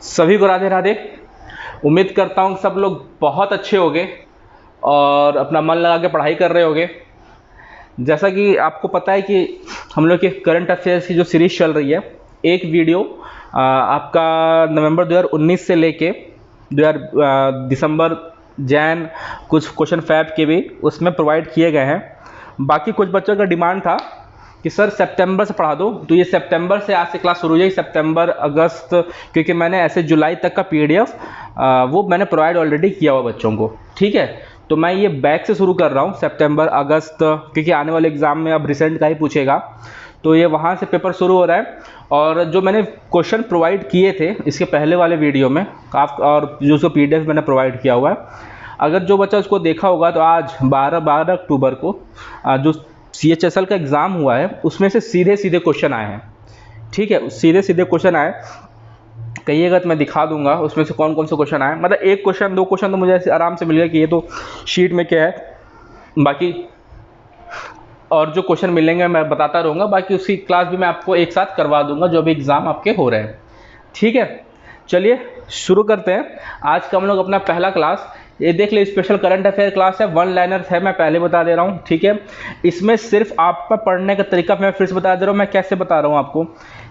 सभी को राधे राधे। उम्मीद करता हूँ सब लोग बहुत अच्छे होंगे और अपना मन लगा के पढ़ाई कर रहे होंगे। जैसा कि आपको पता है कि हम लोग के करंट अफेयर्स की जो सीरीज चल रही है, एक वीडियो आपका नवंबर 2019 से लेके 2000 दिसंबर जैन कुछ क्वेश्चन फैब के भी उसमें प्रोवाइड किए गए हैं। बाकी कुछ बच्चों का डिमांड था कि सर सितंबर से पढ़ा दो, तो ये सितंबर से आज से क्लास शुरू हो जाएगी, सितंबर अगस्त, क्योंकि मैंने ऐसे जुलाई तक का पीडीएफ वो मैंने प्रोवाइड ऑलरेडी किया हुआ बच्चों को। ठीक है, तो मैं ये बैक से शुरू कर रहा हूँ सितंबर अगस्त, क्योंकि आने वाले एग्ज़ाम में अब रिसेंट का ही पूछेगा, तो ये वहाँ से पेपर शुरू हो रहा है। और जो मैंने क्वेश्चन प्रोवाइड किए थे इसके पहले वाले वीडियो में आप, और जो उसको पीडीएफ मैंने प्रोवाइड किया हुआ है, अगर जो बच्चा उसको देखा होगा तो आज 12 अक्टूबर को जो CHSL का एग्ज़ाम हुआ है उसमें से सीधे सीधे क्वेश्चन आए हैं। ठीक है, सीधे सीधे क्वेश्चन आए, कहिएगा तो मैं दिखा दूंगा उसमें से कौन कौन से क्वेश्चन आए। मतलब एक क्वेश्चन दो क्वेश्चन तो मुझे ऐसे आराम से मिल गया कि ये तो शीट में क्या है, बाकी और जो क्वेश्चन मिलेंगे मैं बताता रहूँगा। बाकी उसकी क्लास भी मैं आपको एक साथ करवा दूंगा जो भी एग्ज़ाम आपके हो रहे हैं। ठीक है, चलिए शुरू करते हैं। आज का हम लोग अपना पहला क्लास, ये देख ले, स्पेशल करंट अफेयर क्लास है, 1 लाइनर है, मैं पहले बता दे रहा हूँ। ठीक है, इसमें सिर्फ आपका पढ़ने का तरीका मैं फिर से बता दे रहा हूँ। मैं कैसे बता रहा हूँ आपको,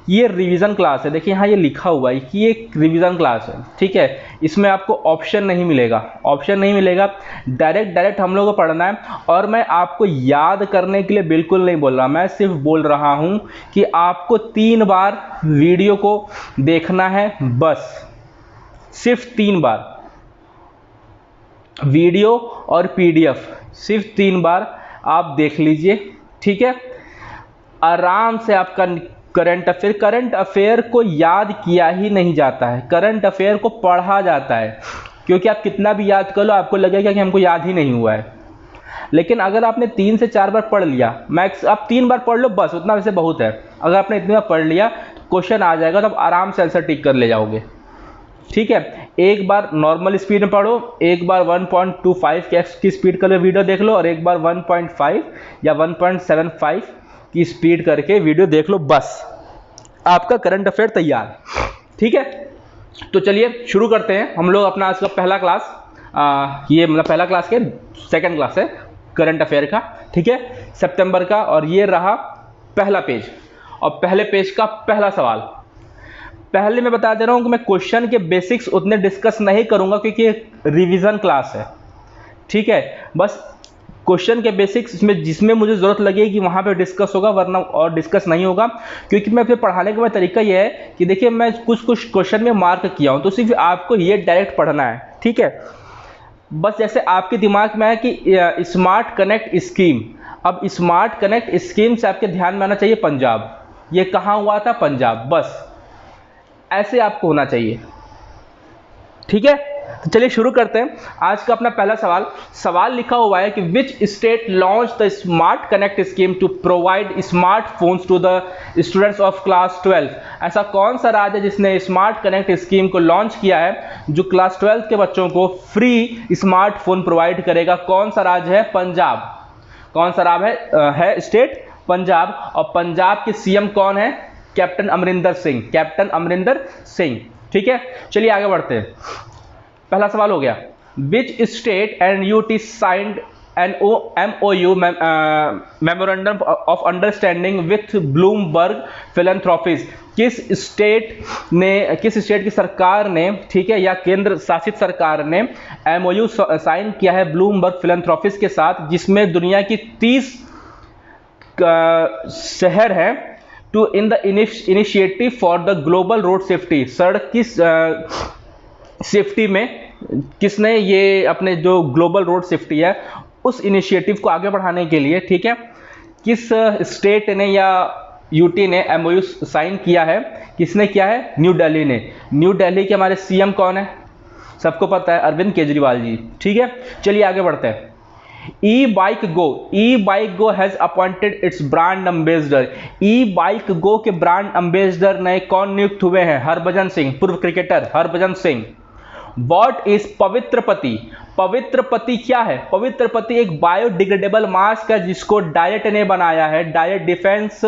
ये रिवीजन क्लास है। देखिए यहाँ ये लिखा हुआ है कि ये एक रिवीजन क्लास है। ठीक है, इसमें आपको ऑप्शन नहीं मिलेगा, ऑप्शन नहीं मिलेगा, डायरेक्ट हम लोग को पढ़ना है। और मैं आपको याद करने के लिए बिल्कुल नहीं बोल रहा, मैं सिर्फ बोल रहा हूँ कि आपको 3 बार वीडियो को देखना है, बस सिर्फ 3 बार वीडियो और पीडीएफ, सिर्फ 3 बार आप देख लीजिए। ठीक है, आराम से आपका करंट अफेयर को याद किया ही नहीं जाता है, करंट अफेयर को पढ़ा जाता है, क्योंकि आप कितना भी याद कर लो आपको लगेगा कि हमको याद ही नहीं हुआ है। लेकिन अगर आपने 3 से 4 बार पढ़ लिया, मैक्स आप 3 बार पढ़ लो बस, उतना वैसे बहुत है। अगर आपने इतनी बार पढ़ लिया तो क्वेश्चन आ जाएगा, तो आप आराम से आंसर टिक कर ले जाओगे। ठीक है, एक बार नॉर्मल स्पीड में पढ़ो, एक बार 1.25 की स्पीड कर वीडियो देख लो, और एक बार 1.5 या 1.75 की स्पीड करके वीडियो देख लो, बस आपका करंट अफेयर तैयार। ठीक है, तो चलिए शुरू करते हैं हम लोग अपना आज का पहला क्लास। ये मतलब पहला क्लास के सेकंड क्लास है करंट अफेयर का। ठीक है, सितंबर का, और ये रहा पहला पेज, और पहले पेज का पहला सवाल। पहले मैं बता दे रहा हूं कि मैं क्वेश्चन के बेसिक्स उतने डिस्कस नहीं करूंगा, क्योंकि रिवीजन क्लास है। ठीक है, बस क्वेश्चन के बेसिक्स जिसमें मुझे जरूरत लगेगी वहां पे डिस्कस होगा, वरना और डिस्कस नहीं होगा। क्योंकि मैं फिर पढ़ाने का तरीका ये है कि देखिए मैं कुछ क्वेश्चन में मार्क किया हूं, तो सिर्फ आपको ये डायरेक्ट पढ़ना है। ठीक है, बस जैसे आपके दिमाग में है कि स्मार्ट कनेक्ट स्कीम, अब स्मार्ट कनेक्ट स्कीम से आपके ध्यान में आना चाहिए पंजाब, ये कहाँ हुआ था, पंजाब, बस ऐसे आपको होना चाहिए। ठीक है, तो चलिए शुरू करते हैं आज का अपना पहला सवाल। सवाल लिखा हुआ है कि which state launch the smart connect scheme to provide smartphones to the students of class 12। ऐसा कौन सा राज्य है जिसने स्मार्ट कनेक्ट स्कीम को लॉन्च किया है, जो क्लास 12 के बच्चों को फ्री स्मार्टफोन प्रोवाइड करेगा? कौन सा राज्य है? पंजाब। कौन सा राज्य है स्टेट? पंजाब। और पंजाब के सीएम कौन है? Captain Amarinder Singh, captain Amarinder Singh. ठीक है, चलिए आगे बढ़ते हैं। पहला सवाल हो गया, which state and UT signed an MOU memorandum of understanding with Bloomberg philanthropies. किस स्टेट की सरकार ने, ठीक है, या केंद्र शासित सरकार ने MOU साइन किया है ब्लूमबर्ग फिलैंथ्रोपीज के साथ, जिसमें दुनिया की 30 शहर हैं, to in the initiative for the global road safety. सड़क की सेफ्टी में किसने ये अपने जो ग्लोबल रोड सेफ्टी है उस इनिशिएटिव को आगे बढ़ाने के लिए, ठीक है, किस स्टेट ने या यूटी ने MOU साइन किया है? किसने किया है? न्यू दिल्ली ने। न्यू दिल्ली के हमारे सीएम कौन है? सबको पता है, अरविंद केजरीवाल जी। ठीक है, चलिए आगे बढ़ते हैं। E-bike go has appointed its brand ambassador. E-bike go के ब्रांड एम्बेसडर नए कौन नियुक्त हुए हैं? हरभजन सिंह, पूर्व cricketer Harbhajan Singh. What is पवित्रपति? पवित्रपति क्या है? पवित्रपति एक बायोडिग्रेडेबल मास्क है जिसको डायट ने बनाया है। डायट डिफेंस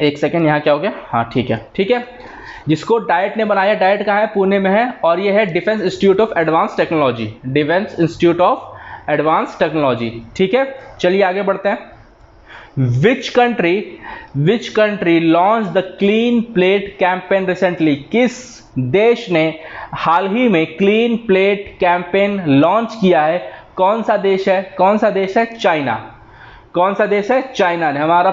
एक सेकेंड, यहाँ क्या हो गया, हाँ ठीक है, ठीक है। जिसको डाइट ने बनाया, डाइट कहाँ है, पुणे में है, और ये है Defence Institute of Advance technology, defence Institute of Advance technology, ठीक है। चलिए आगे बढ़ते हैं। Which country launch the clean plate campaign recently? किस देश ने हाल ही में क्लीन प्लेट कैंपेन लॉन्च किया है? कौन सा देश है? कौन सा देश है? चाइना। कौन सा देश है? चाइना ने, हमारा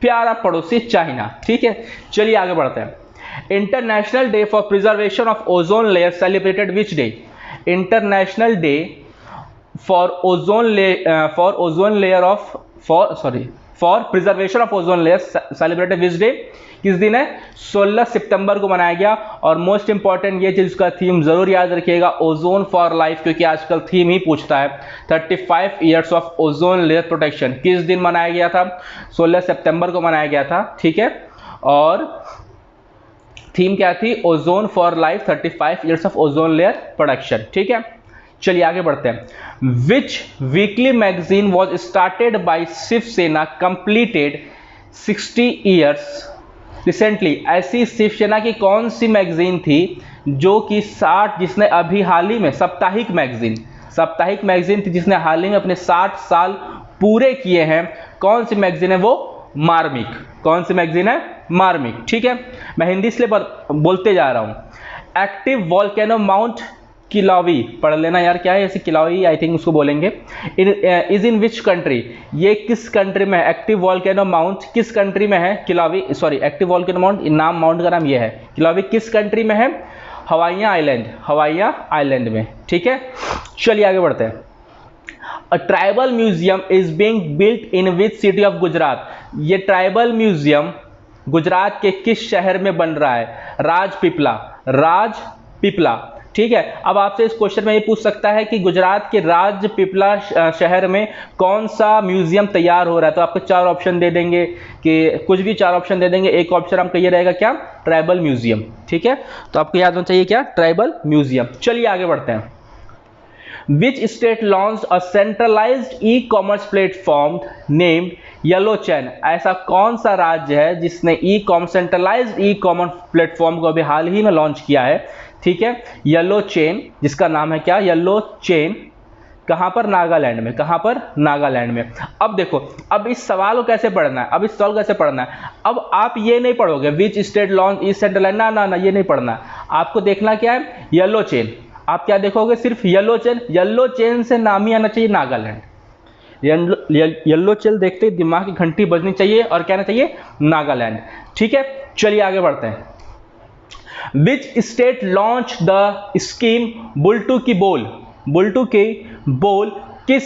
प्यारा पड़ोसी चाइना, ठीक है। चलिए आगे बढ़ते हैं। International day for preservation of ozone layer celebrated which day? International day for preservation of ozone layer celebrated which day? किस दिन है? 16 सितंबर को मनाया गया। और मोस्ट इंपॉर्टेंट ये चीज, उसका थीम जरूर याद रखिएगा, ओजोन फॉर लाइफ, क्योंकि आजकल थीम ही पूछता है। 35 years of ozone layer protection किस दिन मनाया गया था? 16 सितंबर को मनाया गया था, ठीक है। और थीम क्या थी? Ozone for life, 35 years of ozone layer protection, ठीक है। चलिए आगे बढ़ते हैं। Which weekly magazine was started by Shiv Sena completed 60 years recently? ऐसी शिवसेना की कौन सी मैगजीन थी जो कि 60, जिसने अभी हाल ही में, साप्ताहिक मैगजीन थी जिसने हाल ही में अपने 60 साल पूरे किए हैं? कौन सी मैगजीन है वो? मार्मिक। कौन सी मैगजीन है? मार्मिक, ठीक है। मैं हिंदी इसलिए बोलते जा रहा हूं। एक्टिव वॉल्केनो माउंट किलावी, पढ़ लेना यार, क्या है ऐसे? किलावी आई थिंक उसको बोलेंगे। Is in which country? ये किस कंट्री में है? एक्टिव वॉल्केनो माउंट किस कंट्री में है? किलावी, सॉरी, एक्टिव वॉल्केनो माउंट, नाम, माउंट का नाम ये है। किलावी किस कंट्री में है? हवाईया आइलैंड में, ठीक है। चलिए आगे बढ़ते हैं। A tribal museum is being built in which city of Gujarat? ये ट्राइबल म्यूजियम गुजरात के किस शहर में बन रहा है? राजपीपला, ठीक है। अब आपसे इस क्वेश्चन में ये पूछ सकता है कि गुजरात के राजपीपला शहर में कौन सा म्यूजियम तैयार हो रहा है? तो आपको 4 ऑप्शन दे देंगे, कि कुछ भी 4 ऑप्शन दे देंगे। एक ऑप्शन आपका ये रहेगा क्या? ट्राइबल म्यूजियम, ठीक है। तो आपको याद होना चाहिए क्या? Tribal museum. चलिए आगे बढ़ते हैं। Which state launched a centralized e-commerce platform named yellow chain? ऐसा कौन सा राज्य है जिसने सेंट्रलाइज्ड ई कॉमर्स प्लेटफॉर्म को अभी हाल ही में लॉन्च किया है? ठीक है, येलो चेन, जिसका नाम है क्या? Yellow chain. कहां पर? नागालैंड में। कहां पर? नागालैंड में। अब देखो, अब इस सवाल को कैसे पढ़ना है? अब आप ये नहीं पढ़ोगे which state launch e centralise, ना, ये नहीं पढ़ना है। आपको देखना क्या है? Yellow chain. आप क्या देखोगे? सिर्फ येलो चेन। येलो चेन से नाम ही आना चाहिए नागालैंड। येलो चेन देखते ही दिमाग की घंटी बजनी चाहिए और कहना चाहिए नागालैंड। ठीक है, चलिए आगे बढ़ते हैं। Which state launch the scheme Bultoo की बोल? बुल्टू की बोल, किस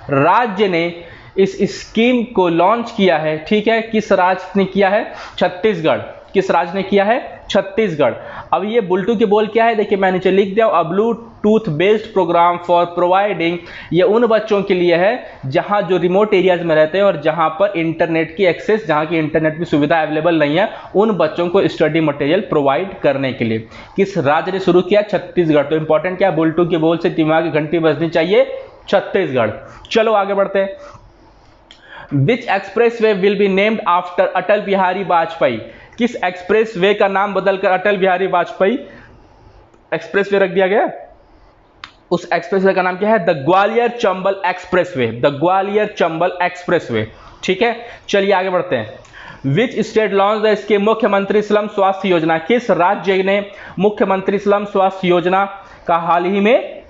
राज्य ने इस स्कीम को लॉन्च किया है? ठीक है, किस राज्य ने किया है? छत्तीसगढ़। किस राज्य ने किया है? छत्तीसगढ़। अब ये बुल्टू की बोल क्या है? देखिए मैं नीचे लिख दिया, a Bluetooth based program for providing, ये उन बच्चों के लिए है जहां जो रिमोट एरियाज में रहते हैं और जहां पर इंटरनेट की एक्सेस, जहां की इंटरनेट की सुविधा अवेलेबल नहीं है, उन बच्चों को स्टडी मटेरियल प्रोवाइड करने के लिए। किस राज्य ने शुरू किया? छत्तीसगढ़। तो इंपॉर्टेंट क्या? बुल्टू की बोल से दिमाग की घंटी बजनी चाहिए, छत्तीसगढ़। चलो आगे बढ़ते हैं। Which expressway will be named after Atal Bihari Vajpayee? किस एक्सप्रेसवे का नाम बदलकर अटल बिहारी वाजपेयी एक्सप्रेसवे रख दिया गया? उस एक्सप्रेसवे का नाम क्या है? The Gwalior Chambal expressway. The Gwalior Chambal expressway. ठीक है, चलिए आगे बढ़ते हैं। Which state launch the scheme मुख्यमंत्री स्लम स्वास्थ्य योजना? किस राज्य ने मुख्यमंत्री स्लम स्वास्थ्य योजना का हाल ही में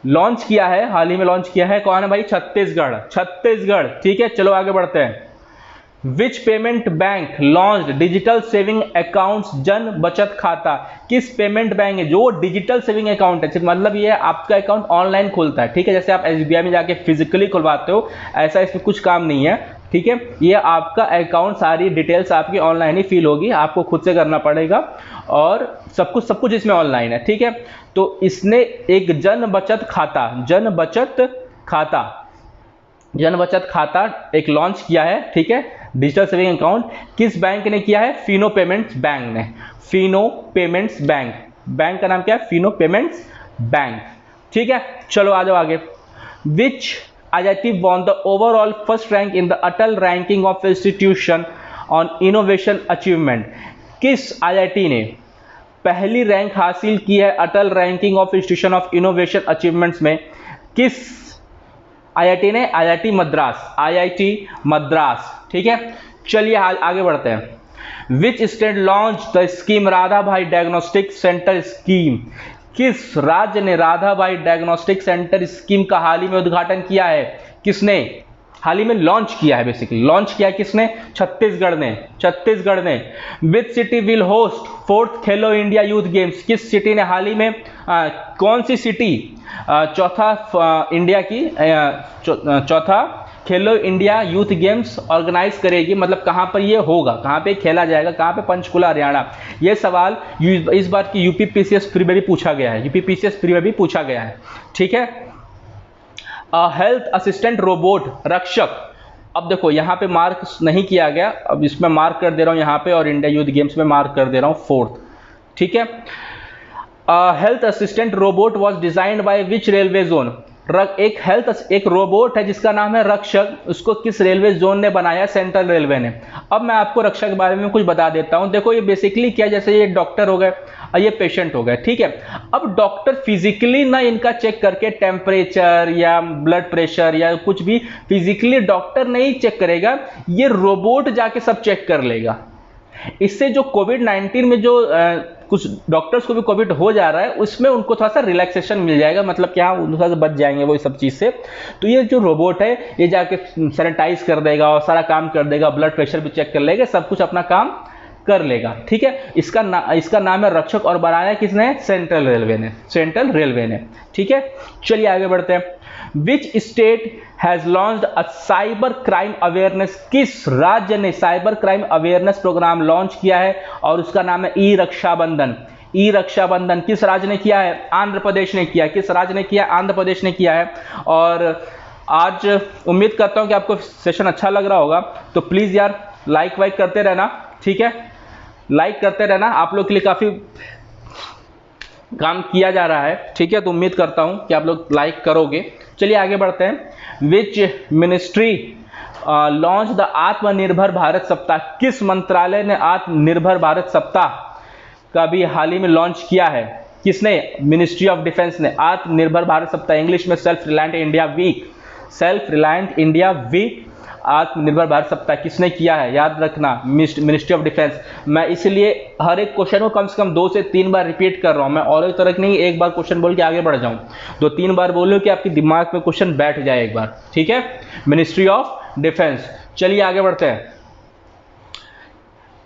लॉन्च किया है? हाल ही में लॉन्च किया है। कौन है भाई? छत्तीसगढ़। छत्तीसगढ़। ठीक है, चलो आगे बढ़ते हैं। विच payment bank launch digital saving account जन बचत खाता? किस पेमेंट बैंक है जो डिजिटल सेविंग अकाउंट है? मतलब ये आपका अकाउंट ऑनलाइन खुलता है। ठीक है, जैसे आप एसबीआई में जाके फिजिकली खुलवाते हो, ऐसा इसमें कुछ काम नहीं है। ठीक है, ये आपका अकाउंट, सारी डिटेल्स आपकी ऑनलाइन ही फिल होगी, आपको खुद से करना पड़ेगा और सब कुछ इसमें ऑनलाइन है। ठीक है, तो इसने एक जन बचत खाता एक लॉन्च किया है। ठीक है, डिजिटल सेविंग अकाउंट किस बैंक ने किया है? फिनो पेमेंट्स बैंक ने। फिनो पेमेंट्स बैंक का नाम क्या है? Fino payments bank. ठीक है, चलो आ जाओ आगे। विच IIT won the overall first rank in the Atal ranking of institution on innovation achievement, किस IIT ने पहली रैंक हासिल की है Atal ranking of institution of innovation achievements में? किस IIT ने? IIT Madras, IIT Madras. ठीक है, चलिए आगे बढ़ते हैं। Which state launch the scheme Radha भाई डायग्नोस्टिक सेंटर स्कीम? किस राज्य ने राधा भाई डायग्नोस्टिक सेंटर स्कीम का हाल ही में उद्घाटन किया है? किसने हाल ही में लॉन्च किया है? बेसिकली लॉन्च किया है किसने? छत्तीसगढ़ ने, छत्तीसगढ़ ने। Which city will host 4th Khelo India youth games? किस सिटी ने हाल ही में कौन सी सिटी चौथा इंडिया की चौथा खेलो इंडिया यूथ गेम्स ऑर्गेनाइज करेगी? मतलब कहां पर ये होगा, कहां पे खेला जाएगा, कहां पे? पंचकुला, हरियाणा। ये सवाल इस बार की यूपी पीसीएस प्री में भी पूछा गया है, यूपी पीसीएस प्री में भी पूछा गया है। ठीक है, हेल्थ असिस्टेंट रोबोट रक्षक, अब देखो यहाँ पे मार्क नहीं किया गया, अब इसमें मार्क कर दे रहा हूँ यहाँ पे, और इंडिया यूथ गेम्स में मार्क कर दे रहा हूँ 4th। ठीक है, health assistant robot was designed by which railway zone? एक रोबोट है जिसका नाम है रक्षक, उसको किस रेलवे जोन ने बनाया? सेंट्रल रेलवे ने। अब मैं आपको रक्षक के बारे में कुछ बता देता हूं। देखो ये बेसिकली क्या, जैसे ये डॉक्टर हो गए और ये पेशेंट हो गए, ठीक है। अब डॉक्टर फिजिकली ना इनका चेक करके टेम्परेचर या ब्लड प्रेशर या कुछ भी फिजिकली डॉक्टर नहीं चेक करेगा, ये रोबोट जाके सब चेक कर लेगा। इससे जो कोविड-19 में जो कुछ डॉक्टर्स को भी कोविड हो जा रहा है, उसमें उनको थोड़ा सा रिलैक्सेशन मिल जाएगा, मतलब क्या थोड़ा सा बच जाएंगे वो सब चीज़ से। तो ये जो रोबोट है ये जाके सैनिटाइज कर देगा और सारा काम कर देगा, ब्लड प्रेशर भी चेक कर लेगा, सब कुछ अपना काम कर लेगा। ठीक है, इसका नाम है रक्षक और बनाया किसने? सेंट्रल रेलवे ने, सेंट्रल रेलवे ने। ठीक है, चलिए आगे बढ़ते हैं। Which state has launched a cyber crime awareness? किस राज्य ने cyber crime awareness programme launch किया है और उसका नाम है ई रक्षाबंधन? ई रक्षाबंधन किस राज्य ने किया है? आंध्र प्रदेश ने किया। किस राज्य ने किया? आंध्र प्रदेश ने किया है। और आज उम्मीद करता हूं कि आपको सेशन अच्छा लग रहा होगा, तो प्लीज यार लाइक वाइक करते रहना। ठीक है, लाइक करते रहना, आप लोग के लिए काफी काम किया जा रहा है। ठीक है, तो उम्मीद करता हूं कि आप लोग लाइक करोगे। चलिए आगे बढ़ते हैं। विच मिनिस्ट्री लॉन्च द आत्मनिर्भर भारत सप्ताह? किस मंत्रालय ने आत्मनिर्भर भारत सप्ताह का भी हाल ही में लॉन्च किया है? किसने? मिनिस्ट्री ऑफ डिफेंस ने आत्मनिर्भर भारत सप्ताह, इंग्लिश में self reliant India week, self reliant India week Aatmanirbhar Bharat सप्ताह किसने किया है? याद रखना, मिनिस्ट्री ऑफ डिफेंस। मैं इसलिए हर एक क्वेश्चन को कम से कम 2 से 3 बार रिपीट कर रहा हूं। मैं और एक तरह नहीं एक बार क्वेश्चन बोल के आगे बढ़ जाऊं, 2-3 बार बोलो कि आपके दिमाग में क्वेश्चन बैठ जाए एक बार। ठीक है, मिनिस्ट्री ऑफ डिफेंस। चलिए आगे बढ़ते हैं।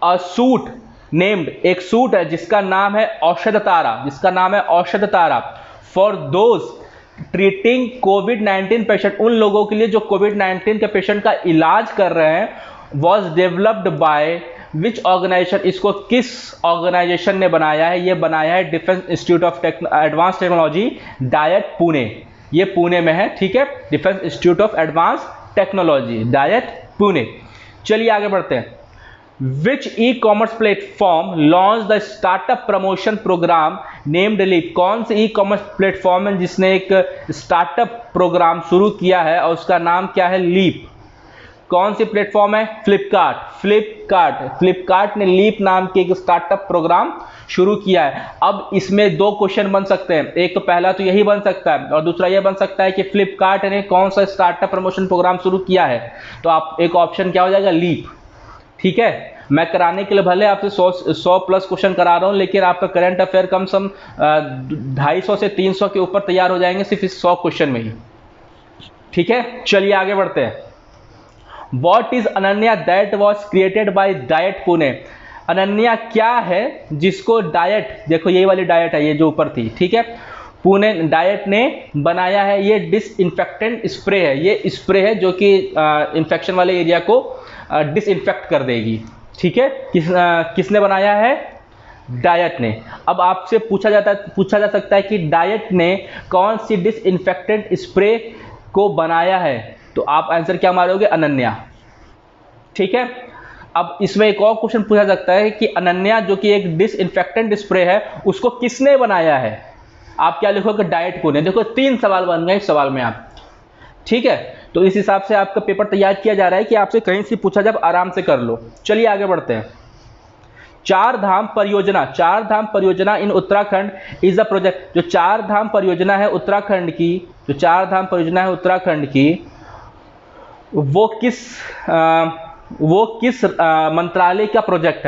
अ सूट नेम्ड, एक सूट है जिसका नाम है औषध तारा, जिसका नाम है Aushadh Tara, for those treating covid patient, उन लोगों के लिए जो कोविड-19 के पेशेंट का इलाज कर रहे हैं, was developed by which organisation? इसको किस ऑर्गेनाइजेशन ने बनाया है? ये बनाया है Defence Institute of Advance Technology, DIAT, Pune. ये पुणे में है। ठीक है, Defence Institute of Advance Technology, DIAT, Pune. चलिए आगे बढ़ते हैं। Which e-commerce platform launched the startup promotion program named Leap? कौन से e-commerce प्लेटफॉर्म है जिसने एक स्टार्टअप प्रोग्राम शुरू किया है और उसका नाम क्या है? लीप। कौन सी प्लेटफॉर्म है? फ्लिपकार्ट। फ्लिपकार्ट ने लीप नाम के एक स्टार्टअप प्रोग्राम शुरू किया है। अब इसमें 2 क्वेश्चन बन सकते हैं, एक तो पहला तो यही बन सकता है और दूसरा यह बन सकता है कि फ्लिपकार्ट ने कौन सा स्टार्टअप प्रमोशन प्रोग्राम शुरू किया है। तो आप एक ऑप्शन क्या हो जाएगा? लीप। ठीक है, मैं कराने के लिए भले आपसे 100 प्लस क्वेश्चन करा रहा हूं, लेकिन आपका करंट अफेयर कम से कम 250 से 300 के ऊपर तैयार हो जाएंगे सिर्फ इस 100 क्वेश्चन में ही। ठीक है, चलिए आगे बढ़ते हैं। What is Ananya that was created by diet Pune? Ananya क्या है जिसको डाइट, देखो यही वाली डाइट है, ये जो ऊपर थी, ठीक है, पुणे डाइट ने बनाया है। ये डिसइंफेक्टेंट स्प्रे है, ये स्प्रे है जो कि इंफेक्शन वाले एरिया को डिसइंफेक्ट कर देगी। ठीक है, किसने बनाया है? डाइट ने। अब आपसे पूछा जा सकता है कि डाइट ने कौन सी डिसइंफेक्टेंट स्प्रे को बनाया है? तो आप आंसर क्या मारोगे? अनन्या। ठीक है, अब इसमें एक और क्वेश्चन पूछा सकता है कि अनन्या जो कि एक डिसइंफेक्टेंट स्प्रे है, उसको किसने बनाया है? आप क्या लिखोगे? डाइट पुणे। देखो 3 सवाल बन गए इस सवाल में आप। ठीक है, तो इस हिसाब से आपका पेपर तैयार किया जा रहा है कि आपसे कहीं से पूछा जब आराम से कर लो। चलिए आगे बढ़ते हैं। चार धाम परियोजना इन उत्तराखंड इज अ प्रोजेक्ट। जो चार धाम परियोजना है उत्तराखंड की, वो किस मंत्रालय का प्रोजेक्ट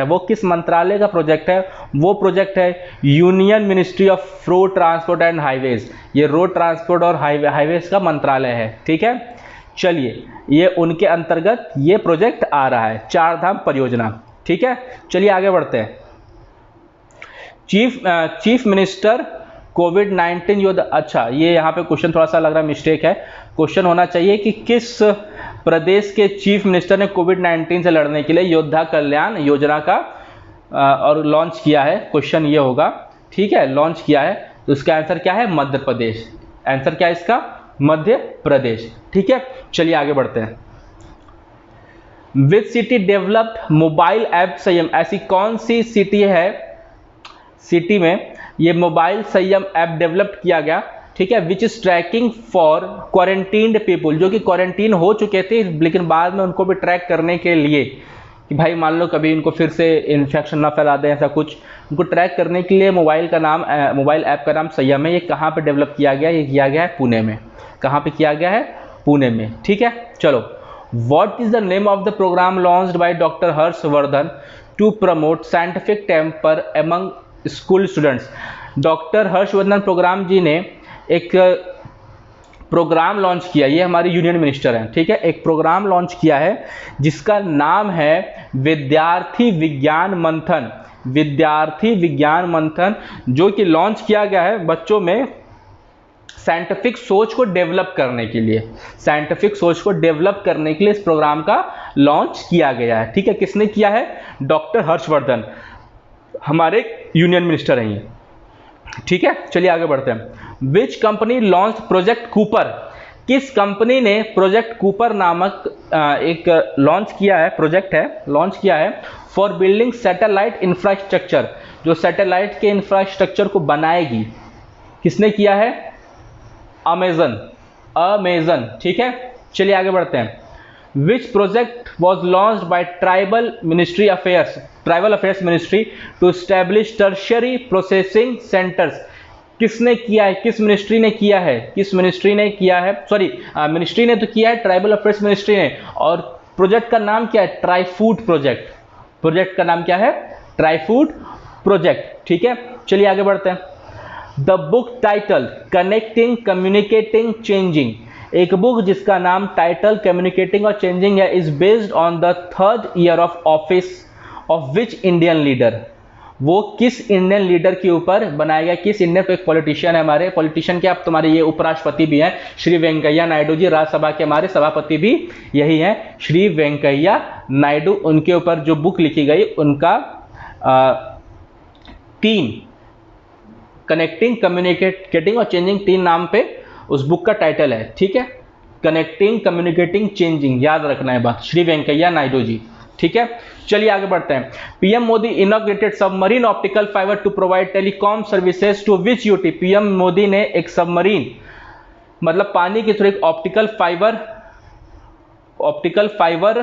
है? वो प्रोजेक्ट है union ministry of road transport and highways. ये रोड ट्रांसपोर्ट और हाईवेज का मंत्रालय है, ठीक है। चलिए, ये उनके अंतर्गत ये प्रोजेक्ट आ रहा है, चार धाम परियोजना, ठीक है। चलिए आगे बढ़ते हैं। चीफ मिनिस्टर कोविड-19 योद्धा। अच्छा, ये यहाँ पे क्वेश्चन थोड़ा सा लग रहा है मिस्टेक है। क्वेश्चन होना चाहिए कि किस प्रदेश के चीफ मिनिस्टर ने कोविड-19 से लड़ने के लिए योद्धा कल्याण योजना का और लॉन्च किया है। क्वेश्चन ये होगा, ठीक है, लॉन्च किया है। तो इसका आंसर क्या है? मध्य प्रदेश। आंसर क्या है इसका? मध्य प्रदेश, ठीक है। चलिए आगे बढ़ते हैं। Which city developed mobile app संयम। ऐसी कौन सी सिटी है, सिटी में ये मोबाइल संयम ऐप डेवलप किया गया, ठीक है। Which is tracking for quarantined people, जो कि क्वारंटीन हो चुके थे लेकिन बाद में उनको भी ट्रैक करने के लिए कि भाई मान लो कभी इनको फिर से इन्फेक्शन ना फैला दें, ऐसा कुछ, उनको ट्रैक करने के लिए मोबाइल ऐप का नाम संयम है। ये कहाँ पे डेवलप किया गया? ये किया गया है पुणे में। कहाँ पे किया गया है? पुणे में, ठीक है। चलो, what is the name of the program launched by doctor Harshvardhan to promote scientific temper among school students. Doctor Harshvardhan program ji ने एक प्रोग्राम लॉन्च किया, ये हमारे यूनियन मिनिस्टर हैं, ठीक है। एक प्रोग्राम लॉन्च किया है जिसका नाम है विद्यार्थी विज्ञान मंथन, जो कि लॉन्च किया गया है बच्चों में साइंटिफिक सोच को डेवलप करने के लिए। इस प्रोग्राम का लॉन्च किया गया है, ठीक है। किसने किया है? डॉक्टर हर्षवर्धन, हमारे यूनियन मिनिस्टर हैं ये, ठीक है। चलिए आगे बढ़ते हैं। Which company launch project Cooper. किस कंपनी ने प्रोजेक्ट कूपर नामक एक लॉन्च किया है फॉर बिल्डिंग सैटेलाइट इंफ्रास्ट्रक्चर, जो सैटेलाइट के इंफ्रास्ट्रक्चर को बनाएगी। किसने किया है? अमेजन, ठीक है। चलिए आगे बढ़ते हैं। Which project was launched by tribal affairs ministry to establish tertiary processing centres. किसने किया है? किस मिनिस्ट्री ने किया है? मिनिस्ट्री ने तो किया है, ट्राइबल अफेयर्स मिनिस्ट्री ने। और प्रोजेक्ट का नाम क्या है? ट्राईफूड प्रोजेक्ट, ठीक है। चलिए आगे बढ़ते हैं। The book title connecting communicating changing. एक बुक जिसका नाम टाइटल कम्युनिकेटिंग और चेंजिंग है, is based on the 3rd year of office of which Indian leader. वो किस इंडियन लीडर के ऊपर बनाया गया? किस इंडियन, एक पॉलिटिशियन है हमारे, पॉलिटिशियन के आप तुम्हारे ये उपराष्ट्रपति भी हैं श्री वेंकैया नायडू जी, राज्यसभा के हमारे सभापति भी यही हैं, श्री वेंकैया नायडू। उनके ऊपर जो बुक लिखी गई, उनका 3 कनेक्टिंग कम्युनिकेटिंग और चेंजिंग 3 नाम पे उस बुक का टाइटल है, ठीक है। कनेक्टिंग कम्युनिकेटिंग चेंजिंग, याद रखना है बात, श्री वेंकैया नायडू जी, ठीक है। चलिए आगे बढ़ते हैं। PM Modi inaugurated submarine optical fibre to provide telecom services to which UT. PM Modi ने एक सबमरीन, मतलब पानी के थ्रू एक ऑप्टिकल फाइबर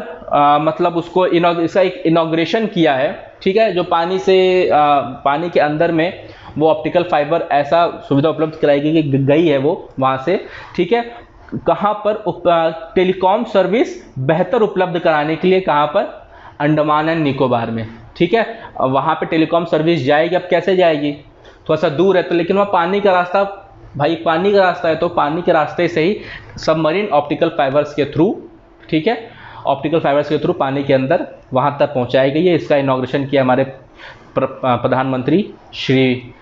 मतलब उसको इसका एक इनॉग्रेशन किया है, ठीक है। जो पानी के अंदर में वो ऑप्टिकल फाइबर ऐसा सुविधा उपलब्ध कराई गई है वो वहाँ से, ठीक है। कहाँ पर? टेलीकॉम सर्विस बेहतर उपलब्ध कराने के लिए, कहाँ पर? अंडमान एंड निकोबार में, ठीक है। वहाँ पे टेलीकॉम सर्विस जाएगी। अब कैसे जाएगी? थोड़ा सा दूर है तो, लेकिन वहाँ पानी का रास्ता है, तो पानी के रास्ते से ही सबमरीन ऑप्टिकल फाइबर्स के थ्रू, ठीक है, ऑप्टिकल फाइबर्स के थ्रू पानी के अंदर वहाँ तक पहुँचाई गई है। इसका इनॉग्रेशन किया हमारे प्रधानमंत्री श्री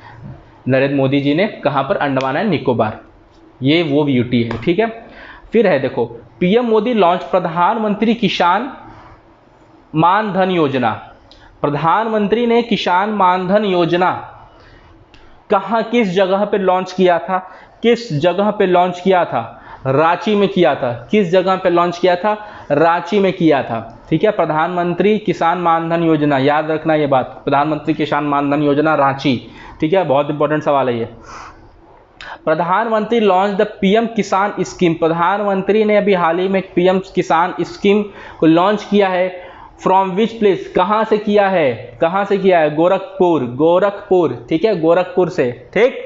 नरेंद्र मोदी जी ने। कहाँ पर? अंडमान एंड निकोबार, ये वो यूटी है, ठीक है। फिर है देखो, पीएम मोदी लॉन्च प्रधानमंत्री किसान मानधन योजना। प्रधानमंत्री ने किसान मानधन योजना कहाँ, किस जगह पे लॉन्च किया था? रांची में किया था। किस जगह पे लॉन्च किया था? रांची में किया था, ठीक है। प्रधानमंत्री किसान मानधन योजना, याद रखना ये बात, प्रधानमंत्री किसान मानधन योजना रांची, ठीक है। बहुत इंपॉर्टेंट सवाल है ये। प्रधानमंत्री लॉन्च द पीएम किसान स्कीम, प्रधानमंत्री ने अभी हाल ही में पीएम किसान स्कीम को लॉन्च किया है। फ्रॉम विच प्लेस, कहाँ से किया है, कहाँ से किया है, गोरखपुर, गोरखपुर, ठीक है, गोरखपुर से, ठीक,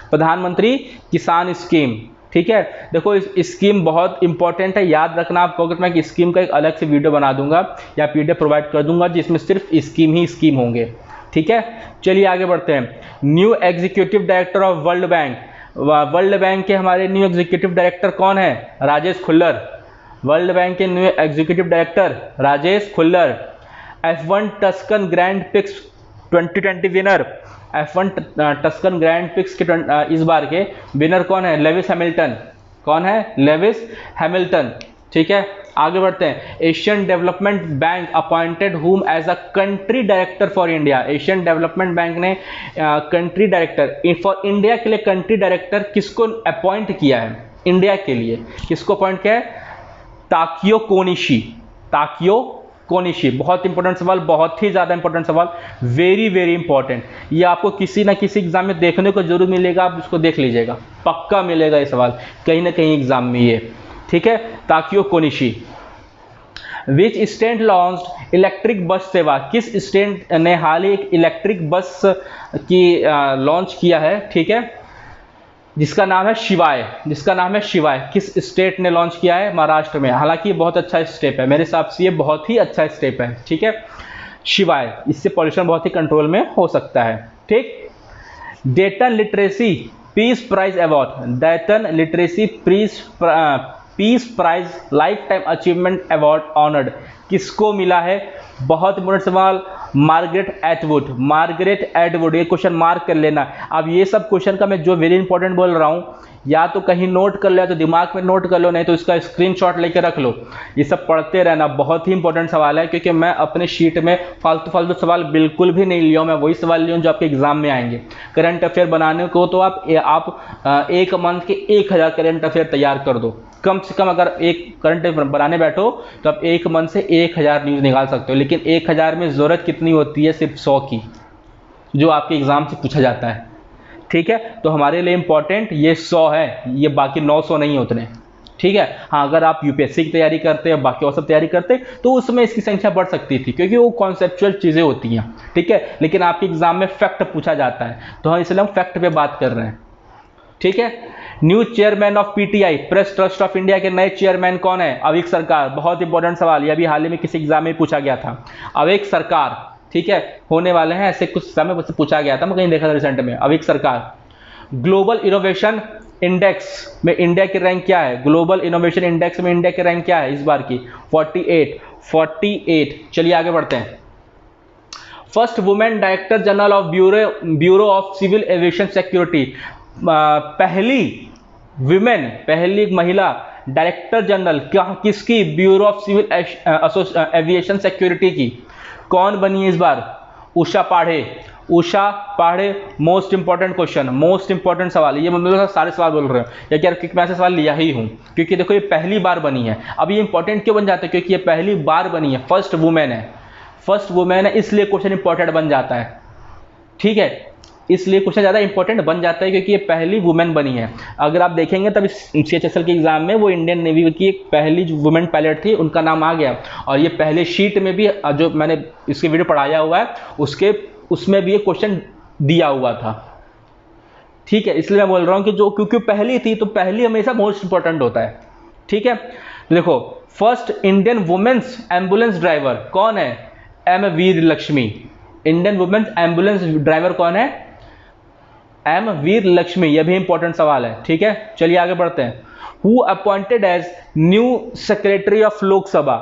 प्रधानमंत्री किसान स्कीम, ठीक है। देखो इस स्कीम बहुत इंपॉर्टेंट है, याद रखना आप पॉकेट में कि स्कीम का एक अलग से वीडियो बना दूंगा या पीडीएफ प्रोवाइड कर दूंगा जिसमें सिर्फ स्कीम ही स्कीम होंगे, ठीक है। चलिए आगे बढ़ते हैं। New executive director of world bank, world bank के हमारे न्यू एग्जीक्यूटिव डायरेक्टर कौन है, राजेश खुल्लर, वर्ल्ड बैंक के new executive director Rajesh Khullar. F1 Tuscan grand pics 2020 winner, F1 Tuscan grand pics के इस बार के विनर कौन है, लेविस हैमिल्टन, कौन है, लेविस हैमिल्टन, ठीक है। आगे बढ़ते हैं। Asian Development Bank appointed whom as a country director for India, Asian Development Bank ने कंट्री डायरेक्टर फॉर इंडिया के लिए कंट्री डायरेक्टर किसको अपॉइंट किया है, इंडिया के लिए किसको अपॉइंट किया है, ताकियो कोनिशी, ताकियो कोनिशी। बहुत इंपॉर्टेंट सवाल, बहुत ही ज़्यादा इंपॉर्टेंट सवाल, वेरी वेरी इंपॉर्टेंट, ये आपको किसी ना किसी एग्जाम में देखने को जरूर मिलेगा, आप इसको देख लीजिएगा, पक्का मिलेगा ये सवाल कहीं ना कहीं एग्जाम में ये, ठीक है। Takio Konishi. Which state launched electric bus सेवा, किस स्टेट ने हाल ही एक इलेक्ट्रिक बस की लॉन्च किया है, ठीक है, जिसका नाम है शिवाय, जिसका नाम है शिवाय, किस स्टेट ने लॉन्च किया है, महाराष्ट्र में। हालांकि ये बहुत अच्छा स्टेप है, मेरे हिसाब से ये बहुत ही अच्छा स्टेप है, ठीक है, शिवाय, इससे पॉल्यूशन बहुत ही कंट्रोल में हो सकता है, ठीक। Dayton Literacy Peace Prize award, Dayton Literacy Peace Prize lifetime achievement award honoured किसको मिला है, बहुत इंपॉर्टेंट सवाल, मार्गरेट एटवुड, मार्गरेट एटवुड, ये क्वेश्चन मार्क कर लेना। अब ये सब क्वेश्चन का मैं जो वेरी इंपॉर्टेंट बोल रहा हूँ, या तो कहीं नोट कर लो, या तो दिमाग में नोट कर लो, नहीं तो इसका स्क्रीनशॉट लेकर रख लो, ये सब पढ़ते रहना, बहुत ही इंपॉर्टेंट सवाल है। क्योंकि मैं अपने शीट में फालतू सवाल बिल्कुल भी नहीं लिया हूँ, मैं वही सवाल लिया हूँ जो आपके एग्जाम में आएंगे। करंट अफेयर बनाने को तो आप एक मंथ के 1000 करंट अफेयर तैयार कर दो, कम से कम। अगर एक करंट अफेयर बनाने बैठो तो आप एक मंथ से 1000 न्यूज़ निकाल सकते हो, लेकिन 1000 में ज़रूरत कितनी होती है, सिर्फ 100 की, जो आपके एग्जाम से पूछा जाता है, ठीक है। तो हमारे लिए इंपॉर्टेंट ये 100 है, ये बाकी 900 नहीं उतने, ठीक है। हाँ, अगर आप यूपीएससी की तैयारी करते हैं, बाकी और सब तैयारी करते तो उसमें इसकी संख्या बढ़ सकती थी, क्योंकि वो कॉन्सेप्चुअल चीज़ें होती हैं, ठीक है। लेकिन आपके एग्जाम में फैक्ट पूछा जाता है, तो हम इसलिए हम फैक्ट पे बात कर रहे हैं, ठीक है। New chairman of PTI, press trust of India के नए चेयरमैन कौन है, अविक सरकार, बहुत इंपॉर्टेंट सवाल, ये अभी हाल ही में किसी एग्जाम में पूछा गया था, अविक सरकार, ठीक है, होने वाले हैं, ऐसे कुछ समय पूछा गया था, मैं कहीं देखा था रिसेंट में, अविक सरकार। ग्लोबल इनोवेशन इंडेक्स में इंडिया की रैंक क्या है, ग्लोबल इनोवेशन इंडेक्स में इंडिया की रैंक क्या है इस बार की, 48। चलिए आगे बढ़ते हैं। First women director general of bureau of civil aviation security, पहली विमेन, पहली महिला डायरेक्टर जनरल क्या, किसकी, bureau of civil aviation security की, कौन बनी है इस बार, Usha Padhe, Usha Padhe. Most important question, most important सवाल, ये मैं सारे सवाल बोल रहे हूँ या क्या, मैं ऐसे सवाल लिया ही हूँ, क्योंकि देखो ये पहली बार बनी है। अब ये इंपॉर्टेंट क्यों बन जाता है, क्योंकि ये पहली बार बनी है, फर्स्ट वुमेन है, फर्स्ट वुमेन है, इसलिए क्वेश्चन इंपॉर्टेंट बन जाता है, ठीक है, इसलिए क्वेश्चन ज़्यादा इंपॉर्टेंट बन जाता है, क्योंकि ये पहली वुमेन बनी है। अगर आप देखेंगे तब CHSL के एग्जाम में वो इंडियन नेवी की एक पहली जो वुमेन पायलट थी उनका नाम आ गया, और ये पहले शीट में भी जो मैंने इसके वीडियो पढ़ाया हुआ है उसमें भी ये क्वेश्चन दिया हुआ था, ठीक है। इसलिए मैं बोल रहा हूँ कि जो क्योंकि पहली थी तो पहली हमेशा मोस्ट इंपॉर्टेंट होता है, ठीक है। देखो first Indian women's ambulance driver कौन है, M Veer Lakshmi, Indian women's ambulance driver कौन है, एम वीर लक्ष्मी, यह भी इंपॉर्टेंट सवाल है, ठीक है। चलिए आगे बढ़ते हैं। Who appointed as new secretary of Lok Sabha,